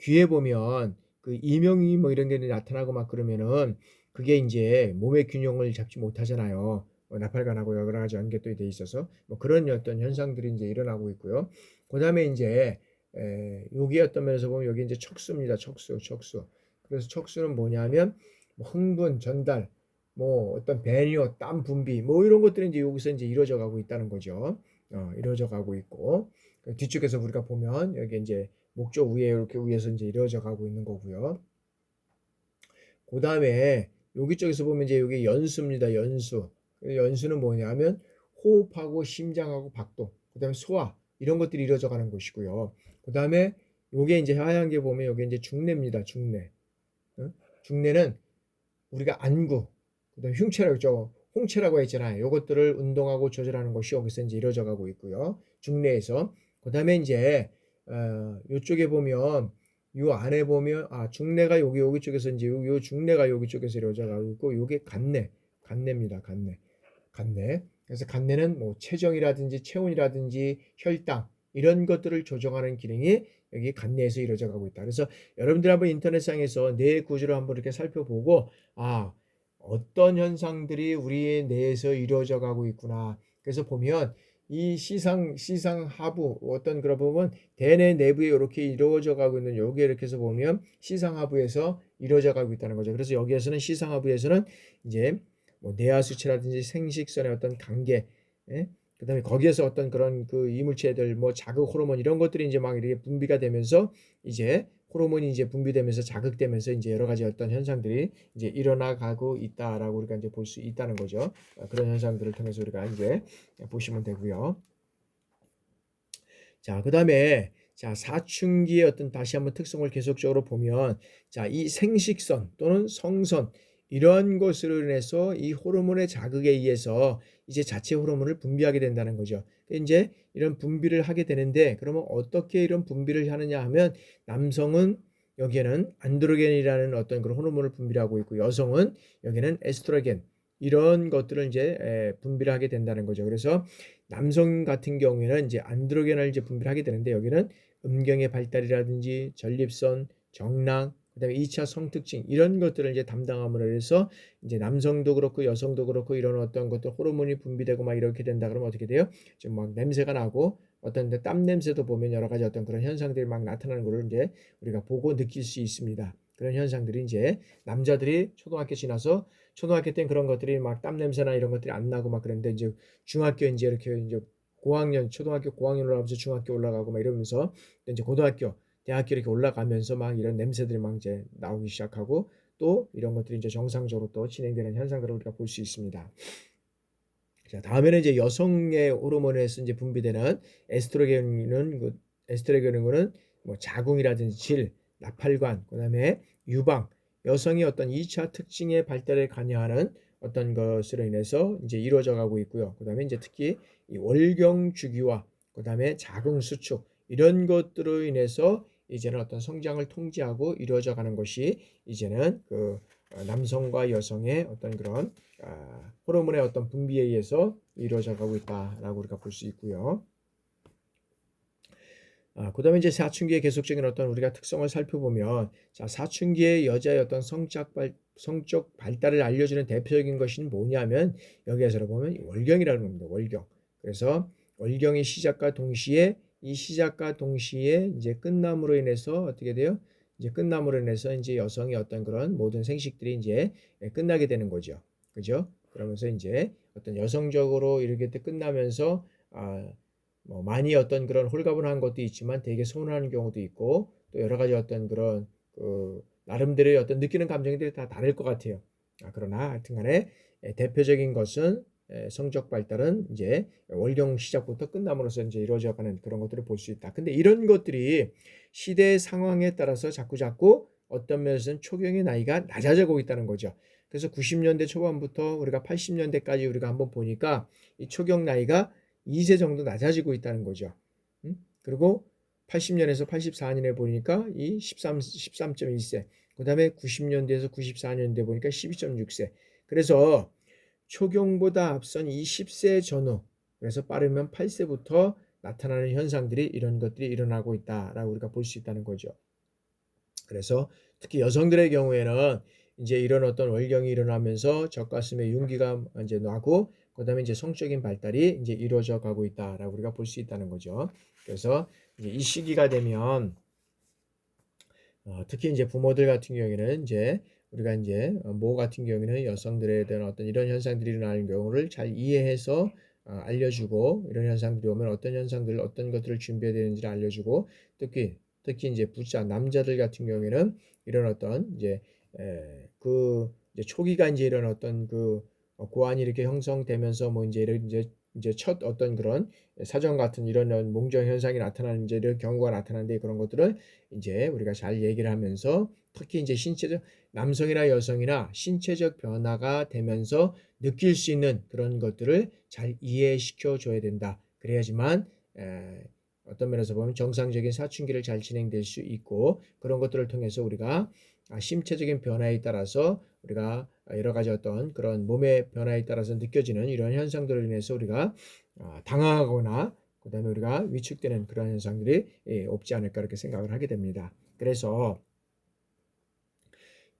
A: 귀에 보면 이명이 이런 게 나타나고 막 그러면은 그게 이제 몸의 균형을 잡지 못하잖아요. 나팔관하고 여러 가지 연결돼 있어서 그런 어떤 현상들이 이제 일어나고 있고요. 그다음에 이제 여기 어떤 면에서 보면 여기 이제 척수입니다. 척수. 그래서 척수는 뭐냐면 흥분 전달 어떤 배뇨, 땀 분비, 이런 것들이 이제 여기서 이제 이루어져 가고 있다는 거죠. 이루어져 가고 있고, 뒤쪽에서 우리가 보면 여기 이제 목조 위에 이렇게 위에서 이제 이루어져 가고 있는 거고요. 그 다음에 여기 쪽에서 보면 이제 여기 연수입니다. 연수. 연수는 뭐냐면 호흡하고 심장하고 박동, 그 다음에 소화, 이런 것들이 이루어져 가는 것이고요. 그 다음에 요게 이제 하얀 게 보면 여기 이제 중뇌입니다. 중뇌. 중뇌는 우리가 안구, 그다음 홍채라고 했잖아요. 이것들을 운동하고 조절하는 것이 여기서 이제 이루어져 가고 있고요. 중뇌에서. 그다음에 이제 이쪽에 보면 요 안에 보면 중뇌가 여기 쪽에서 이제 요 중뇌가 여기 쪽에서 이루어져 가고 있고 요게 간뇌입니다. 간뇌. 그래서 간내는 뭐 체정이라든지 체온이라든지 혈당 이런 것들을 조정하는 기능이 여기 간내에서 이루어져 가고 있다. 그래서 여러분들 한번 인터넷상에서 뇌 구조를 한번 이렇게 살펴보고 어떤 현상들이 우리의 뇌에서 이루어져 가고 있구나. 그래서 보면 이 시상하부 어떤 그런 부분 대뇌 내부에 이렇게 이루어져 가고 있는 요게 이렇게 해서 보면 시상하부에서 이루어져 가고 있다는 거죠. 그래서 여기에서는 시상하부에서는 이제 뭐 뇌하수체라든지 생식선의 어떤 관계, 예? 그다음에 거기에서 어떤 그런 그 이물체들 뭐 자극 호르몬 이런 것들이 이제 막 이렇게 분비가 되면서 이제 호르몬이 이제 분비되면서 자극되면서 이제 여러 가지 어떤 현상들이 이제 일어나 가고 있다라고 우리가 이제 볼 수 있다는 거죠. 그런 현상들을 통해서 우리가 이제 보시면 되고요. 자, 그다음에 자, 사춘기의 어떤 다시 한번 특성을 계속적으로 보면 자, 이 생식선 또는 성선 이런 것으로 인해서 이 호르몬의 자극에 의해서 이제 자체 호르몬을 분비하게 된다는 거죠. 이제 이런 분비를 하게 되는데 그러면 어떻게 이런 분비를 하느냐 하면 남성은 여기에는 안드로겐이라는 어떤 그런 호르몬을 분비를 하고 있고 여성은 여기는 에스트로겐 이런 것들을 이제 분비를 하게 된다는 거죠. 그래서 남성 같은 경우에는 이제 안드로겐을 이제 분비를 하게 되는데 여기는 음경의 발달이라든지 전립선, 정랑, 그다음에 2차 성특징 이런 것들을 이제 담당함으로 해서 이제 남성도 그렇고 여성도 그렇고 이런 어떤 것들 호르몬이 분비되고 막 이렇게 된다 그러면 어떻게 돼요? 좀 막 냄새가 나고 어떤 땀 냄새도 보면 여러 가지 어떤 그런 현상들이 막 나타나는 것을 이제 우리가 보고 느낄 수 있습니다. 그런 현상들이 이제 남자들이 초등학교 지나서 초등학교 때는 그런 것들이 막 땀 냄새나 이런 것들이 안 나고 막 그런데 이제 중학교 이제 이렇게 이제 고학년 초등학교 고학년으로 하면서 중학교 올라가고 막 이러면서 이제 고등학교 대학교 이렇게 올라가면서 막 이런 냄새들이 막 이제 나오기 시작하고 또 이런 것들이 이제 정상적으로 또 진행되는 현상들을 우리가 볼 수 있습니다. 자, 다음에는 이제 여성의 호르몬에서 이제 분비되는 에스트로겐은 뭐 자궁이라든지 질, 나팔관, 그다음에 유방, 여성의 어떤 2차 특징의 발달에 관여하는 어떤 것으로 인해서 이제 이루어져 가고 있고요. 그다음에 이제 특히 이 월경 주기와 그다음에 자궁 수축 이런 것들로 인해서 이제는 어떤 성장을 통제하고 이루어져 가는 것이 이제는 그 남성과 여성의 어떤 그런 호르몬의 어떤 분비에 의해서 이루어져 가고 있다라고 우리가 볼 수 있고요. 그다음에 이제 사춘기의 계속적인 어떤 우리가 특성을 살펴보면 자, 사춘기의 여자의 어떤 성적 발달을 알려주는 대표적인 것이 뭐냐면 여기에서 보면 월경이라는 겁니다. 월경. 그래서 월경의 시작과 동시에 이 시작과 동시에 이제 끝남으로 인해서 어떻게 돼요? 이제 끝남으로 인해서 이제 여성의 어떤 그런 모든 생식들이 이제 끝나게 되는 거죠. 그죠? 그러면서 이제 어떤 여성적으로 이렇게 끝나면서 뭐 많이 어떤 그런 홀가분한 것도 있지만 되게 서운한 경우도 있고 또 여러 가지 어떤 그런 그 나름대로의 어떤 느끼는 감정들이 다 다를 것 같아요. 그러나 하여튼간에 대표적인 것은 성적 발달은 이제 월경 시작부터 끝남으로써 이제 이루어져가는 그런 것들을 볼 수 있다. 근데 이런 것들이 시대 상황에 따라서 자꾸 어떤 면에서는 초경의 나이가 낮아지고 있다는 거죠. 그래서 90년대 초반부터 우리가 80년대까지 우리가 한번 보니까 이 초경 나이가 2세 정도 낮아지고 있다는 거죠. 그리고 80년에서 84년에 보니까 이 13.1세, 그 다음에 90년대에서 94년대 보니까 12.6세. 그래서 초경보다 앞선 이 10세 전후, 그래서 빠르면 8세부터 나타나는 현상들이 이런 것들이 일어나고 있다라고 우리가 볼 수 있다는 거죠. 그래서 특히 여성들의 경우에는 이제 이런 어떤 월경이 일어나면서 젖가슴에 윤기가 이제 나고 그다음에 이제 성적인 발달이 이제 이루어져 가고 있다라고 우리가 볼 수 있다는 거죠. 그래서 이제 이 시기가 되면 특히 이제 부모들 같은 경우에는 이제 우리가 이제 모 같은 경우에는 여성들에 대한 어떤 이런 현상들이 일어나는 경우를 잘 이해해서 알려주고 이런 현상들이 오면 어떤 현상들 어떤 것들을 준비해야 되는지를 알려주고 특히 이제 부자 남자들 같은 경우에는 이런 어떤 그 이제 초기가 이제 이런 어떤 그 고환이 이렇게 형성되면서 뭐 이제 이런 이제 첫 어떤 그런 사정 같은 이런 몽정 현상이 나타나는 이제 이런 경우가 나타나는데 그런 것들을 이제 우리가 잘 얘기를 하면서 특히 이제 신체적 남성이나 여성이나 신체적 변화가 되면서 느낄 수 있는 그런 것들을 잘 이해시켜 줘야 된다. 그래야지만 어떤 면에서 보면 정상적인 사춘기를 잘 진행될 수 있고 그런 것들을 통해서 우리가 신체적인 변화에 따라서 우리가 여러 가지 어떤 그런 몸의 변화에 따라서 느껴지는 이런 현상들로 인해서 우리가 당황하거나 그다음에 우리가 위축되는 그런 현상들이 없지 않을까 이렇게 생각을 하게 됩니다. 그래서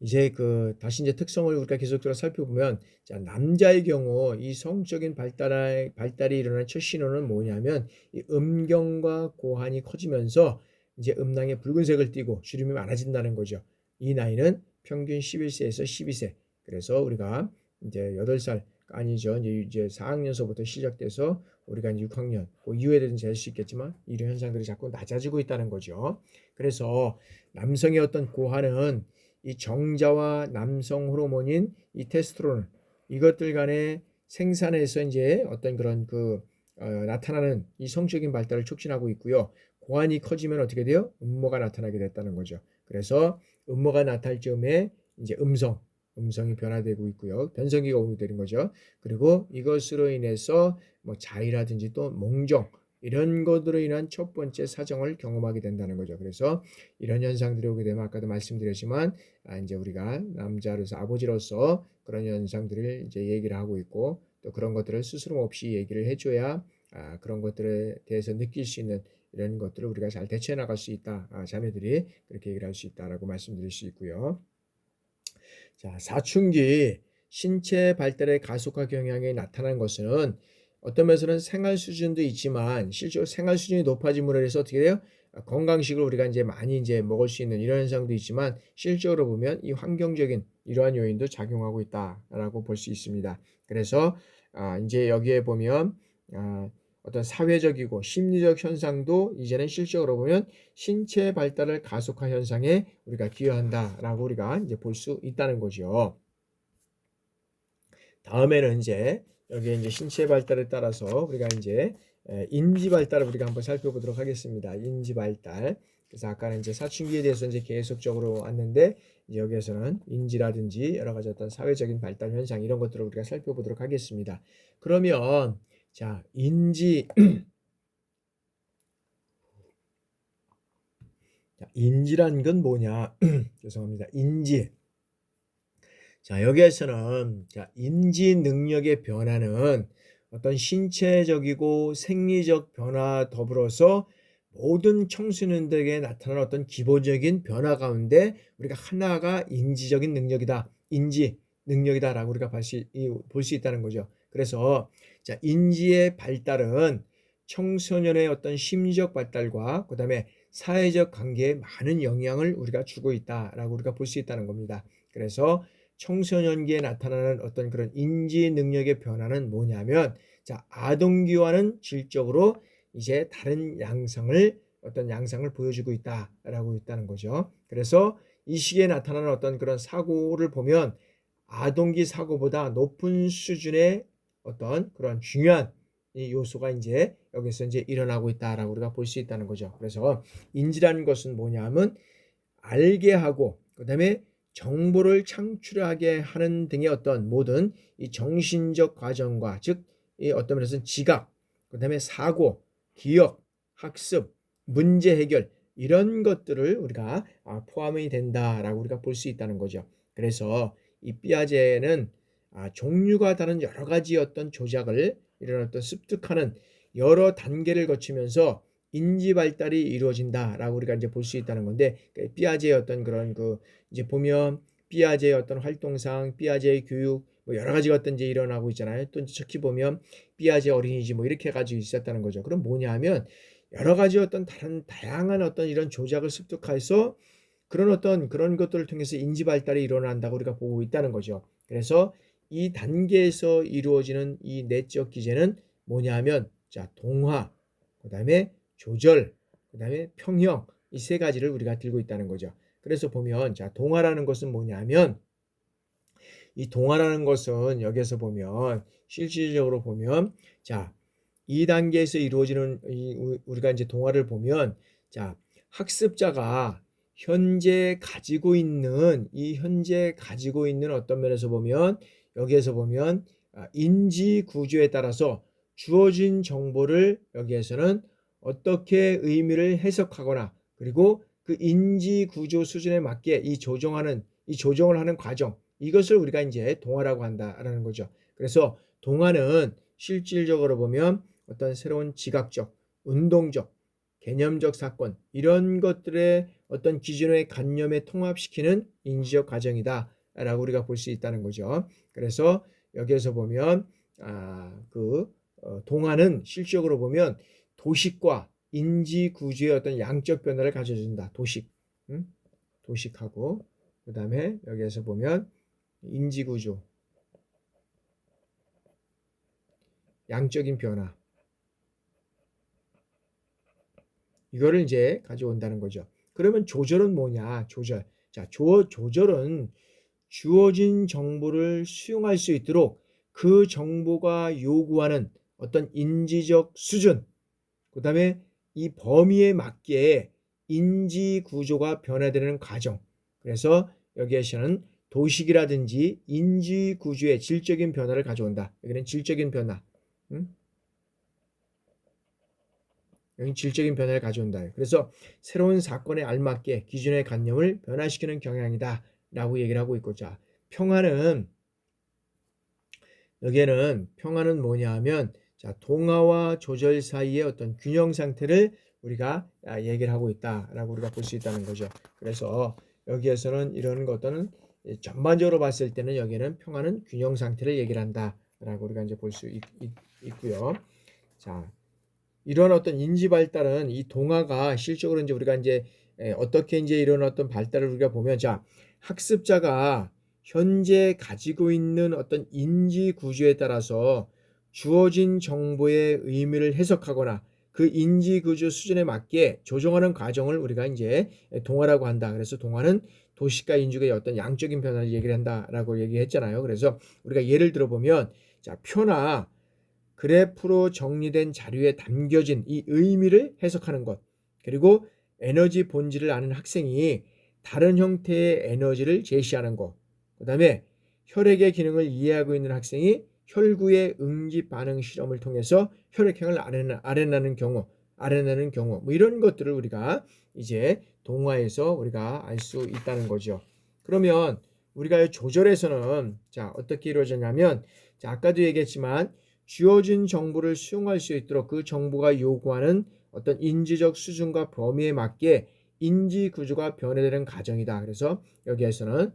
A: 이제 다시 이제 특성을 우리가 계속적으로 살펴보면, 자, 남자의 경우 이 성적인 발달이 일어나는 첫 신호는 뭐냐면 이 음경과 고환이 커지면서 이제 음낭에 붉은색을 띠고 주름이 많아진다는 거죠. 이 나이는 평균 11세에서 12세. 그래서 우리가 이제 8살 아니죠. 이제 4학년서부터 시작돼서 우리가 이제 6학년 그 이후에든지 할 수 있겠지만 이런 현상들이 자꾸 낮아지고 있다는 거죠. 그래서 남성의 어떤 고환은 이 정자와 남성 호르몬인 이 테스토스테론, 이것들 간의 생산에서 이제 어떤 그런 나타나는 이 성적인 발달을 촉진하고 있고요. 고환이 커지면 어떻게 돼요? 음모가 나타나게 됐다는 거죠. 그래서 음모가 나타날 즈음에 이제 음성이 변화되고 있고요. 변성기가 오게 되는 거죠. 그리고 이것으로 인해서 뭐 자의라든지 또 몽정, 이런 것으로 인한 첫 번째 사정을 경험하게 된다는 거죠. 그래서 이런 현상들이 오게 되면 아까도 말씀드렸지만 이제 우리가 남자로서 아버지로서 그런 현상들을 이제 얘기를 하고 있고, 또 그런 것들을 스스럼 없이 얘기를 해줘야 그런 것들에 대해서 느낄 수 있는 이런 것들을 우리가 잘 대처해 나갈 수 있다. 자매들이 그렇게 얘기를 할 수 있다라고 말씀드릴 수 있고요. 자, 사춘기 신체 발달의 가속화 경향이 나타난 것은 어떤 면에서는 생활 수준도 있지만 실제로 생활 수준이 높아짐으로 해서 어떻게 돼요? 건강식을 우리가 이제 많이 이제 먹을 수 있는 이런 현상도 있지만 실제로 보면 이 환경적인 이러한 요인도 작용하고 있다라고 볼 수 있습니다. 그래서 이제 여기에 보면 어떤 사회적이고 심리적 현상도 이제는 실적으로 보면 신체 발달을 가속화 현상에 우리가 기여한다라고 우리가 이제 볼 수 있다는 거죠. 다음에는 이제 여기에 이제 신체 발달에 따라서 우리가 이제 인지 발달을 우리가 한번 살펴보도록 하겠습니다. 인지 발달. 그래서 아까는 이제 사춘기에 대해서 이제 계속적으로 왔는데, 이제 여기에서는 인지라든지 여러 가지 어떤 사회적인 발달 현상 이런 것들을 우리가 살펴보도록 하겠습니다. 그러면 자, 인지란 건 뭐냐? 죄송합니다. 인지. 자, 여기에서는 인지 능력의 변화는 어떤 신체적이고 생리적 변화 더불어서 모든 청소년들에게 나타나는 어떤 기본적인 변화 가운데 우리가 하나가 인지적인 능력이다, 인지 능력이다라고 우리가 볼 수 있다는 거죠. 그래서 인지의 발달은 청소년의 어떤 심리적 발달과 그다음에 사회적 관계에 많은 영향을 우리가 주고 있다라고 우리가 볼 수 있다는 겁니다. 그래서 청소년기에 나타나는 어떤 그런 인지 능력의 변화는 뭐냐면, 아동기와는 질적으로 이제 다른 어떤 양상을 보여주고 있다라고 있다는 거죠. 그래서 이 시기에 나타나는 어떤 그런 사고를 보면 아동기 사고보다 높은 수준의 어떤 그런 중요한 이 요소가 이제 여기서 이제 일어나고 있다라고 우리가 볼 수 있다는 거죠. 그래서 인지라는 것은 뭐냐면 알게 하고 그다음에 정보를 창출하게 하는 등의 어떤 모든 이 정신적 과정과, 즉 이 어떤 면에서는 지각, 그다음에 사고, 기억, 학습, 문제 해결, 이런 것들을 우리가 포함이 된다라고 우리가 볼 수 있다는 거죠. 그래서 이 피아제는 종류가 다른 여러 가지 어떤 조작을 이런 어떤 습득하는 여러 단계를 거치면서 인지 발달이 이루어진다라고 우리가 이제 볼 수 있다는 건데, 피아제의 어떤 그런 이제 보면 피아제의 어떤 활동상, 피아제의 교육 뭐 여러 가지가 어떤 이제 일어나고 있잖아요. 또 특히 보면 피아제 어린이집 뭐 이렇게 가지고 있었다는 거죠. 그럼 뭐냐면 여러 가지 어떤 다양한 어떤 이런 조작을 습득해서 그런 것들을 통해서 인지 발달이 일어난다고 우리가 보고 있다는 거죠. 그래서 이 단계에서 이루어지는 이 내적 기제는 뭐냐면 동화, 그다음에 조절, 그다음에 평형, 이 세 가지를 우리가 들고 있다는 거죠. 그래서 보면 동화라는 것은 뭐냐면, 이 동화라는 것은 여기서 보면 실질적으로 보면 이 단계에서 이루어지는 우리가 이제 동화를 보면 학습자가 현재 가지고 있는 어떤 면에서 보면 여기에서 보면 인지 구조에 따라서 주어진 정보를 여기에서는 어떻게 의미를 해석하거나 그리고 그 인지 구조 수준에 맞게 이 조정을 하는 과정, 이것을 우리가 이제 동화라고 한다라는 거죠. 그래서 동화는 실질적으로 보면 어떤 새로운 지각적, 운동적, 개념적 사건 이런 것들의 어떤 기존의 관념에 통합시키는 인지적 과정이다라고 우리가 볼 수 있다는 거죠. 그래서 여기에서 보면 동화는 실질적으로 보면 도식과 인지 구조의 어떤 양적 변화를 가져준다. 도식, 도식하고 그 다음에 여기에서 보면 인지 구조, 양적인 변화 이거를 이제 가져온다는 거죠. 그러면 조절은 뭐냐? 조절. 자, 조절은 주어진 정보를 수용할 수 있도록 그 정보가 요구하는 어떤 인지적 수준, 그 다음에 이 범위에 맞게 인지 구조가 변화되는 과정. 그래서 여기에서는 도식이라든지 인지 구조의 질적인 변화를 가져온다. 여기는 질적인 변화. 여기 질적인 변화를 가져온다. 그래서 새로운 사건에 알맞게 기존의 관념을 변화시키는 경향이다. 라고 얘기를 하고 있고, 자, 평화는, 여기에는 평화는 뭐냐 하면, 자, 동화와 조절 사이의 어떤 균형 상태를 우리가 얘기를 하고 있다라고 우리가 볼 수 있다는 거죠. 그래서 여기에서는 이런 것들은 전반적으로 봤을 때는 여기는 평화는 균형 상태를 얘기를 한다라고 우리가 이제 볼 수 있고요. 자, 이런 어떤 인지 발달은 이 동화가 실적으로 이제 우리가 이제 어떻게 이제 이런 어떤 발달을 우리가 보면, 자, 학습자가 현재 가지고 있는 어떤 인지 구조에 따라서 주어진 정보의 의미를 해석하거나 그 인지 구조 수준에 맞게 조정하는 과정을 우리가 이제 동화라고 한다. 그래서 동화는 도식과 인지의 어떤 양적인 변화를 얘기를 한다라고 얘기했잖아요. 그래서 우리가 예를 들어 보면, 자, 표나 그래프로 정리된 자료에 담겨진 이 의미를 해석하는 것, 그리고 에너지 본질을 아는 학생이 다른 형태의 에너지를 제시하는 것, 그 다음에 혈액의 기능을 이해하고 있는 학생이 혈구의 응집 반응 실험을 통해서 혈액형을 알아내는 경우, 뭐 이런 것들을 우리가 이제 동화에서 우리가 알 수 있다는 거죠. 그러면 우리가 조절에서는 자, 어떻게 이루어졌냐면, 자, 아까도 얘기했지만 주어진 정보를 수용할 수 있도록 그 정보가 요구하는 어떤 인지적 수준과 범위에 맞게 인지 구조가 변화되는 과정이다. 그래서 여기에서는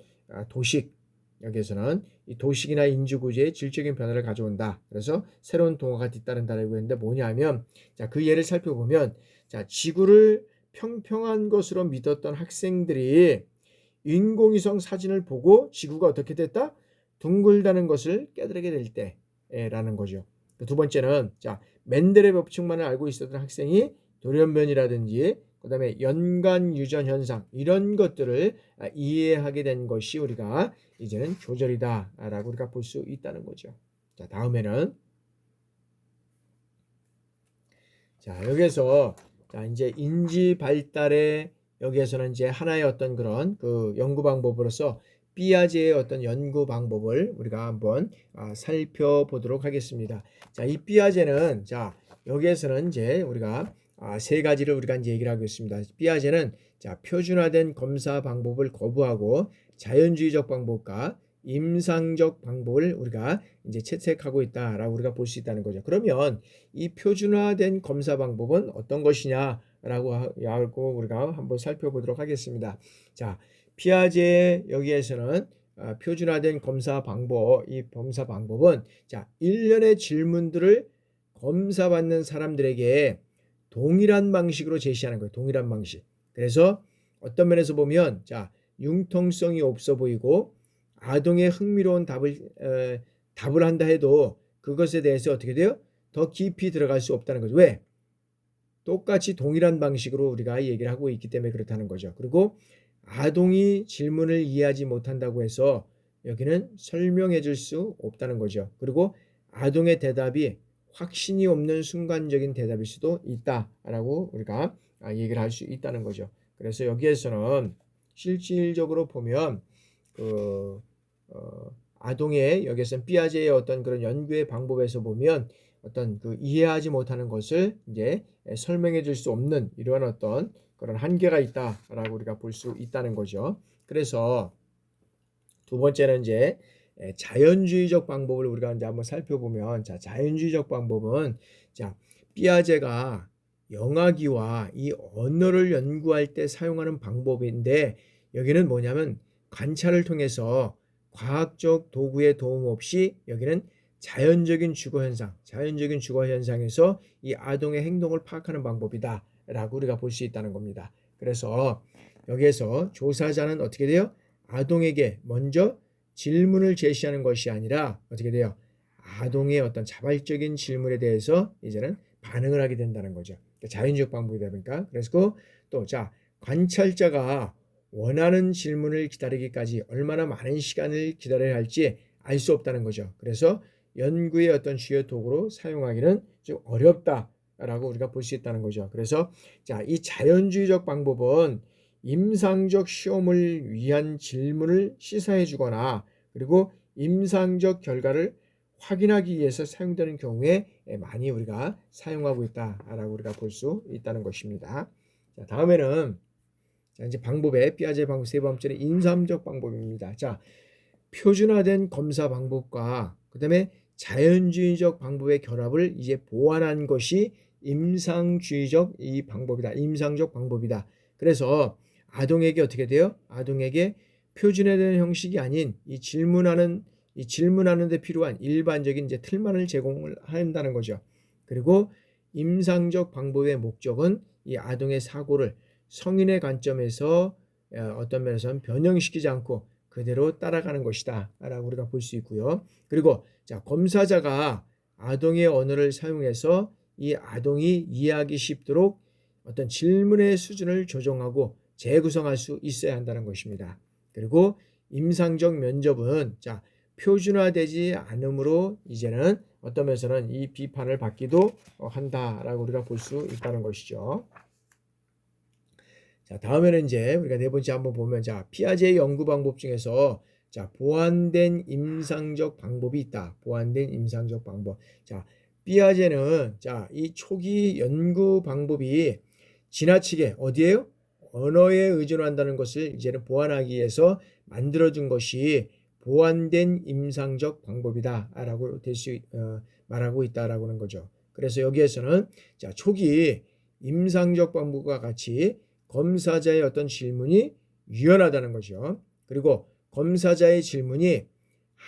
A: 여기에서는 이 도식이나 인지 구조의 질적인 변화를 가져온다. 그래서 새로운 동화가 뒤따른다라고 했는데 뭐냐면, 자, 그 예를 살펴보면, 자, 지구를 평평한 것으로 믿었던 학생들이 인공위성 사진을 보고 지구가 어떻게 됐다? 둥글다는 것을 깨달게 될 때라는 거죠. 두 번째는, 자, 맨델의 법칙만을 알고 있었던 학생이 돌연변이라든지 그다음에 연관 유전 현상 이런 것들을 이해하게 된 것이 우리가 이제는 조절이다라고 우리가 볼 수 있다는 거죠. 자, 다음에는, 자, 여기에서, 자, 이제 인지 발달의 여기에서는 이제 하나의 어떤 그런 그 연구 방법으로서 삐아제의 어떤 연구 방법을 우리가 한번 살펴보도록 하겠습니다. 자, 이 삐아제는, 자, 여기에서는 이제 우리가 세 가지를 우리가 이제 얘기를 하고 있습니다. 삐아제는, 자, 표준화된 검사 방법을 거부하고 자연주의적 방법과 임상적 방법을 우리가 이제 채택하고 있다라고 우리가 볼 수 있다는 거죠. 그러면 이 표준화된 검사 방법은 어떤 것이냐라고 하고 우리가 한번 살펴보도록 하겠습니다. 자, 피아제 여기에서는 표준화된 검사 방법, 이 검사 방법은, 자, 일련의 질문들을 검사받는 사람들에게 동일한 방식으로 제시하는 거예요. 동일한 방식. 그래서 어떤 면에서 보면, 자, 융통성이 없어 보이고 아동의 흥미로운 답을 한다 해도 그것에 대해서 어떻게 돼요? 더 깊이 들어갈 수 없다는 거죠. 왜? 똑같이 동일한 방식으로 우리가 얘기를 하고 있기 때문에 그렇다는 거죠. 그리고 아동이 질문을 이해하지 못한다고 해서 여기는 설명해 줄 수 없다는 거죠. 그리고 아동의 대답이 확신이 없는 순간적인 대답일 수도 있다라고 우리가 얘기를 할 수 있다는 거죠. 그래서 여기에서는 실질적으로 보면 아동의 여기에서는 삐아제의 어떤 그런 연구의 방법에서 보면 어떤 그 이해하지 못하는 것을 이제 설명해 줄 수 없는 이러한 어떤 그런 한계가 있다라고 우리가 볼 수 있다는 거죠. 그래서 두 번째는 이제 자연주의적 방법을 우리가 이제 한번 살펴보면, 자, 자연주의적 방법은, 자, 피아제가 영아기와 이 언어를 연구할 때 사용하는 방법인데, 여기는 뭐냐면 관찰을 통해서 과학적 도구의 도움 없이 여기는 자연적인 주거 현상, 자연적인 주거 현상에서 이 아동의 행동을 파악하는 방법이다라고 우리가 볼 수 있다는 겁니다. 그래서 여기에서 조사자는 어떻게 돼요? 아동에게 먼저 질문을 제시하는 것이 아니라 어떻게 돼요? 아동의 어떤 자발적인 질문에 대해서 이제는 반응을 하게 된다는 거죠. 자연적 방법이다 보니까. 그래서 또 자, 관찰자가 원하는 질문을 기다리기까지 얼마나 많은 시간을 기다려야 할지 알 수 없다는 거죠. 그래서 연구의 어떤 주요 도구로 사용하기는 좀 어렵다라고 우리가 볼 수 있다는 거죠. 그래서 자, 이 자연주의적 방법은 임상적 시험을 위한 질문을 시사해 주거나 그리고 임상적 결과를 확인하기 위해서 사용되는 경우에 많이 우리가 사용하고 있다라고 우리가 볼 수 있다는 것입니다. 자, 다음에는 자, 이제 방법의 피아제 방법 세 번째는 인삼적 방법입니다. 자, 표준화된 검사 방법과 그다음에 자연주의적 방법의 결합을 이제 보완한 것이 임상주의적 이 방법이다. 임상적 방법이다. 그래서 아동에게 어떻게 돼요? 아동에게 표준화된 형식이 아닌 이 질문하는 데 필요한 일반적인 이제 틀만을 제공을 한다는 거죠. 그리고 임상적 방법의 목적은 이 아동의 사고를 성인의 관점에서 어떤 면에서는 변형시키지 않고 그대로 따라가는 것이다 라고 우리가 볼 수 있고요. 그리고 자, 검사자가 아동의 언어를 사용해서 이 아동이 이해하기 쉽도록 어떤 질문의 수준을 조정하고 재구성할 수 있어야 한다는 것입니다. 그리고 임상적 면접은 자, 표준화되지 않으므로 이제는 어떤 면에서는 이 비판을 받기도 한다라고 우리가 볼 수 있다는 것이죠. 자, 다음에는 이제 우리가 네 번째 한번 보면 자, 피아제의 연구 방법 중에서 자, 보완된 임상적 방법이 있다. 보완된 임상적 방법. 자, 피아제는 자, 이 초기 연구 방법이 지나치게 어디에요? 언어에 의존한다는 것을 이제는 보완하기 위해서 만들어준 것이 보완된 임상적 방법이다라고 말하고 있다라고 하는 거죠. 그래서 여기에서는 자, 초기 임상적 방법과 같이 검사자의 어떤 질문이 유연하다는 거죠. 그리고 검사자의 질문이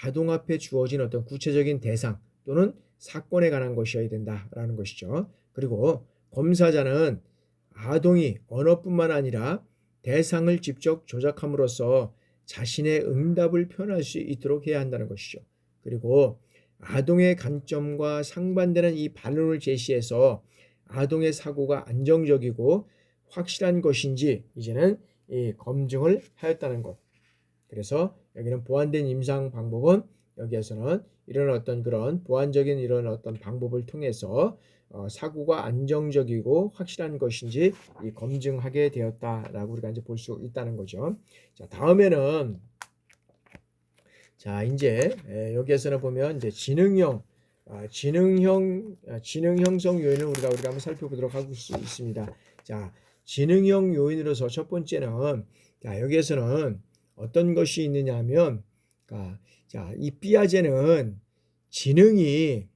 A: 아동 앞에 주어진 어떤 구체적인 대상 또는 사건에 관한 것이어야 된다라는 것이죠. 그리고 검사자는 아동이 언어뿐만 아니라 대상을 직접 조작함으로써 자신의 응답을 표현할 수 있도록 해야 한다는 것이죠. 그리고 아동의 관점과 상반되는 이 반론을 제시해서 아동의 사고가 안정적이고 확실한 것인지 이제는 이 검증을 하였다는 것. 그래서 여기는 보완된 임상 방법은 여기에서는 이런 어떤 그런 보완적인 이런 어떤 방법을 통해서 사고가 안정적이고 확실한 것인지 이 검증하게 되었다라고 우리가 이제 볼 수 있다는 거죠. 자, 다음에는 자, 이제 여기에서는 보면 이제 지능 형성 요인을 우리가 한번 살펴보도록 할 수 있습니다. 자, 지능형 요인으로서 첫 번째는 자, 여기에서는 어떤 것이 있느냐 하면 자, 이 피아제는 지능이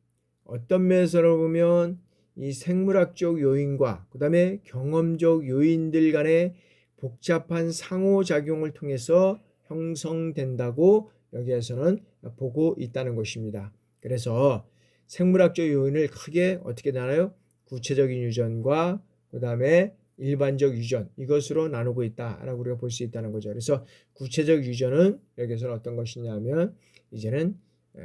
A: 어떤 면에서 보면 이 생물학적 요인과 그다음에 경험적 요인들 간의 복잡한 상호작용을 통해서 형성된다고 여기에서는 보고 있다는 것입니다. 그래서 생물학적 요인을 크게 어떻게 나눠요? 구체적인 유전과 그다음에 일반적 유전 이것으로 나누고 있다라고 우리가 볼 수 있다는 거죠. 그래서 구체적 유전은 여기서는 어떤 것이냐면 이제는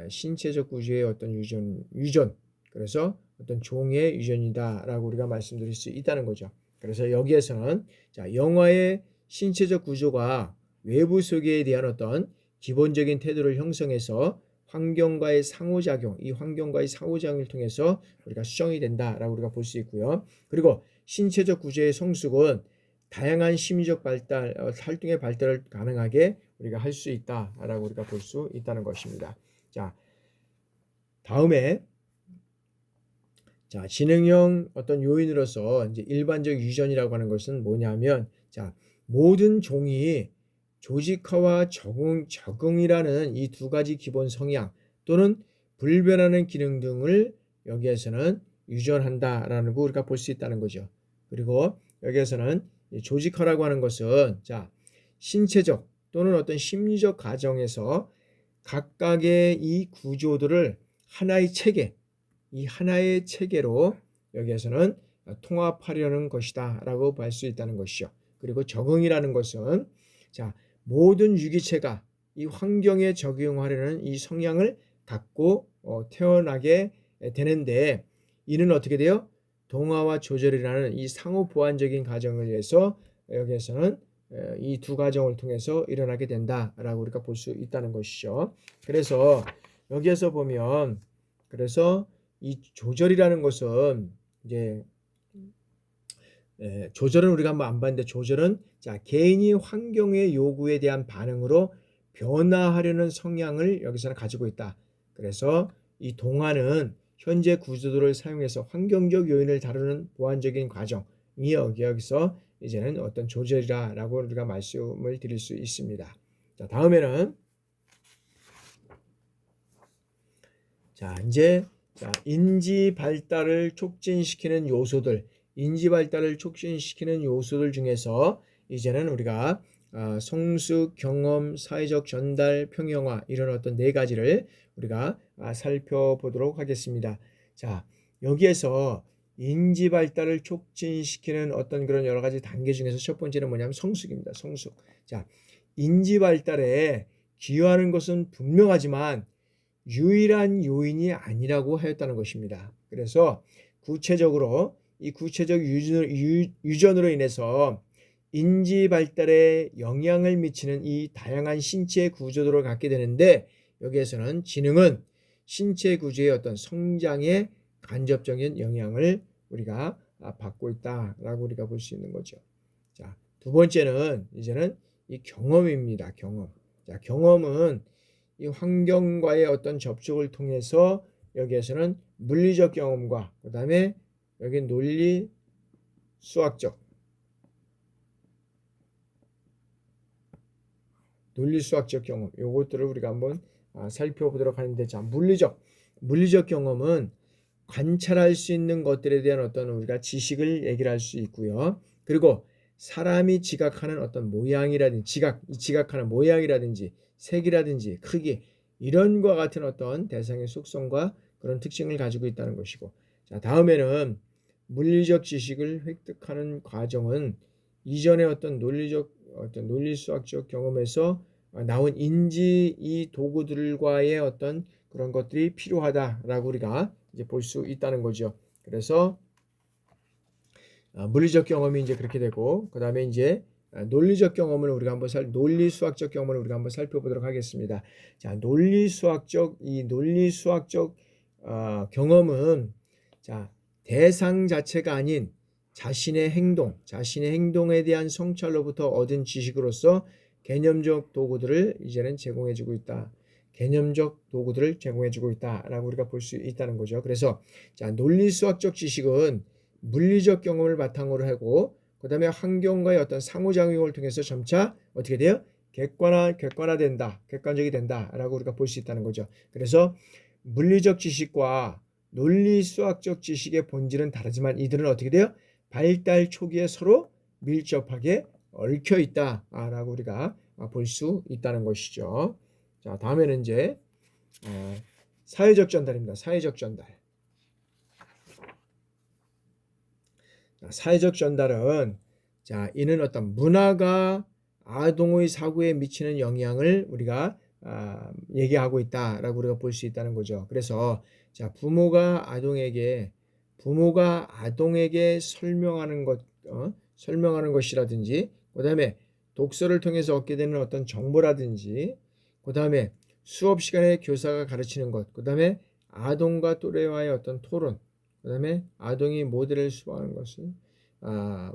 A: 신체적 구조의 어떤 유전 그래서 어떤 종의 유전이다라고 우리가 말씀드릴 수 있다는 거죠. 그래서 여기에서는 자, 영화의 신체적 구조가 외부 세계에 대한 어떤 기본적인 태도를 형성해서 환경과의 상호작용, 이 환경과의 상호작용을 통해서 우리가 수정이 된다라고 우리가 볼 수 있고요. 그리고 신체적 구조의 성숙은 다양한 심리적 발달, 활동의 발달을 가능하게 우리가 할 수 있다라고 우리가 볼 수 있다는 것입니다. 자, 다음에 자, 지능형 어떤 요인으로서 이제 일반적 유전이라고 하는 것은 뭐냐면 자, 모든 종이 조직화와 적응이라는 이 두 가지 기본 성향 또는 불변하는 기능 등을 여기에서는 유전한다라는 거 우리가 볼 수 있다는 거죠. 그리고 여기에서는 조직화라고 하는 것은 자, 신체적 또는 어떤 심리적 과정에서 각각의 이 구조들을 하나의 체계, 이 하나의 체계로 여기에서는 통합하려는 것이다 라고 볼 수 있다는 것이죠. 그리고 적응이라는 것은 자, 모든 유기체가 이 환경에 적용하려는 이 성향을 갖고 태어나게 되는데 이는 어떻게 돼요? 동화와 조절이라는 이 상호 보완적인 과정을 위해서 여기에서는 이 두 과정을 통해서 일어나게 된다라고 우리가 볼 수 있다는 것이죠. 그래서 여기에서 보면 그래서 이 조절이라는 것은 이제 조절은 우리가 한번 안 봤는데 조절은 자, 개인이 환경의 요구에 대한 반응으로 변화하려는 성향을 여기서는 가지고 있다. 그래서 이 동화는 현재 구조도를 사용해서 환경적 요인을 다루는 보완적인 과정이 여기서 이제는 어떤 조절이라고 우리가 말씀을 드릴 수 있습니다. 자, 다음에는 자, 이제 인지 발달을 촉진시키는 요소들, 인지 발달을 촉진시키는 요소들 중에서 이제는 우리가 성숙, 경험, 사회적 전달, 평형화 이런 어떤 네 가지를 우리가 살펴보도록 하겠습니다. 자, 여기에서 인지 발달을 촉진시키는 어떤 그런 여러 가지 단계 중에서 첫 번째는 뭐냐면 성숙입니다. 성숙. 자, 인지 발달에 기여하는 것은 분명하지만 유일한 요인이 아니라고 하였다는 것입니다. 그래서 구체적으로 이 구체적 유전으로 인해서 인지 발달에 영향을 미치는 이 다양한 신체 구조들을 갖게 되는데 여기에서는 지능은 신체 구조의 어떤 성장에 간접적인 영향을 우리가 받고 있다라고 우리가 볼 수 있는 거죠. 자, 두 번째는 이제는 이 경험입니다. 경험. 자, 경험은 이 환경과의 어떤 접촉을 통해서 여기에서는 물리적 경험과 그 다음에 여기 논리 수학적 경험 요것들을 우리가 한번 살펴보도록 하는데 자, 물리적 경험은 관찰할 수 있는 것들에 대한 어떤 우리가 지식을 얘기를 할 수 있고요. 그리고 사람이 지각하는 어떤 모양이라든지 지각하는 모양이라든지 색이라든지 크기 이런 것 같은 어떤 대상의 속성과 그런 특징을 가지고 있다는 것이고 자, 다음에는 물리적 지식을 획득하는 과정은 이전의 어떤 논리수학적 경험에서 나온 인지 이 도구들과의 어떤 그런 것들이 필요하다라고 우리가 이제 볼 수 있다는 거죠. 그래서 물리적 경험이 이제 그렇게 되고 그 다음에 이제 논리적 경험을 우리가 한번 논리수학적 경험을 우리가 한번 살펴보도록 하겠습니다. 자, 논리수학적 경험은 자, 대상 자체가 아닌 자신의 행동에 대한 성찰로부터 얻은 지식으로서 개념적 도구들을 이제는 제공해주고 있다. 개념적 도구들을 제공해주고 있다라고 우리가 볼 수 있다는 거죠. 그래서 자, 논리수학적 지식은 물리적 경험을 바탕으로 하고 그 다음에 환경과의 어떤 상호작용을 통해서 점차 어떻게 돼요? 객관적이 된다라고 우리가 볼 수 있다는 거죠. 그래서 물리적 지식과 논리수학적 지식의 본질은 다르지만 이들은 어떻게 돼요? 발달 초기에 서로 밀접하게 얽혀 있다라고 우리가 볼 수 있다는 것이죠. 자, 다음에는 이제 사회적 전달입니다. 사회적 전달. 사회적 전달은 자, 이는 어떤 문화가 아동의 사고에 미치는 영향을 우리가 얘기하고 있다라고 우리가 볼 수 있다는 거죠. 그래서 자, 부모가 아동에게 설명하는 것이라든지 그다음에 독서를 통해서 얻게 되는 어떤 정보라든지 그다음에 수업 시간에 교사가 가르치는 것 그다음에 아동과 또래와의 어떤 토론 그다음에 아동이 모델을 수행하는 것을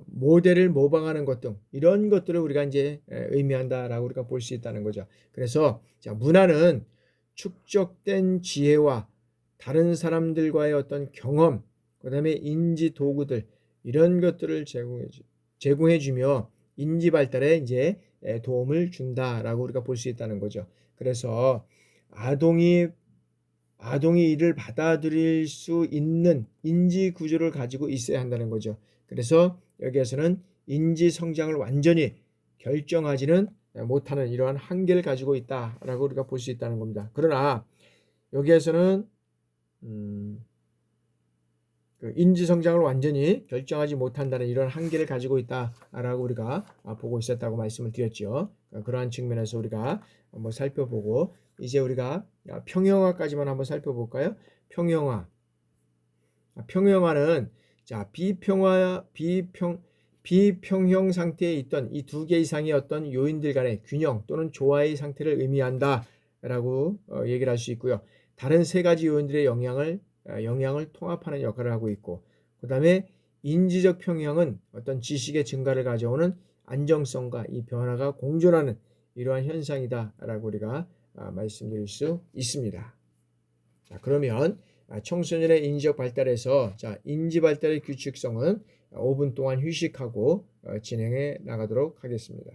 A: 모델을 모방하는 것 등 이런 것들을 우리가 이제 의미한다라고 우리가 볼 수 있다는 거죠. 그래서 자, 문화는 축적된 지혜와 다른 사람들과의 어떤 경험, 그다음에 인지 도구들 이런 것들을 제공해주며 인지 발달에 이제 도움을 준다라고 우리가 볼 수 있다는 거죠. 그래서 아동이 이를 받아들일 수 있는 인지 구조를 가지고 있어야 한다는 거죠. 그래서 여기에서는 인지 성장을 완전히 결정하지는 못하는 이러한 한계를 가지고 있다라고 우리가 볼 수 있다는 겁니다. 그러나 여기에서는 그 인지 성장을 완전히 결정하지 못한다는 이런 한계를 가지고 있다라고 우리가 보고 있었다고 말씀을 드렸죠. 그러한 측면에서 우리가 한번 살펴보고 이제 우리가 평형화까지만 한번 살펴볼까요? 평형화는 자 비평형 상태에 있던 이 두 개 이상의 어떤 요인들 간의 균형 또는 조화의 상태를 의미한다라고 얘기를 할 수 있고요. 다른 세 가지 요인들의 영향을 통합하는 역할을 하고 있고, 그 다음에 인지적 평형은 어떤 지식의 증가를 가져오는 안정성과 이 변화가 공존하는 이러한 현상이다라고 우리가 말씀드릴 수 있습니다. 자, 그러면 청소년의 인지적 발달에서 인지 발달의 규칙성은 5분 동안 휴식하고 진행해 나가도록 하겠습니다.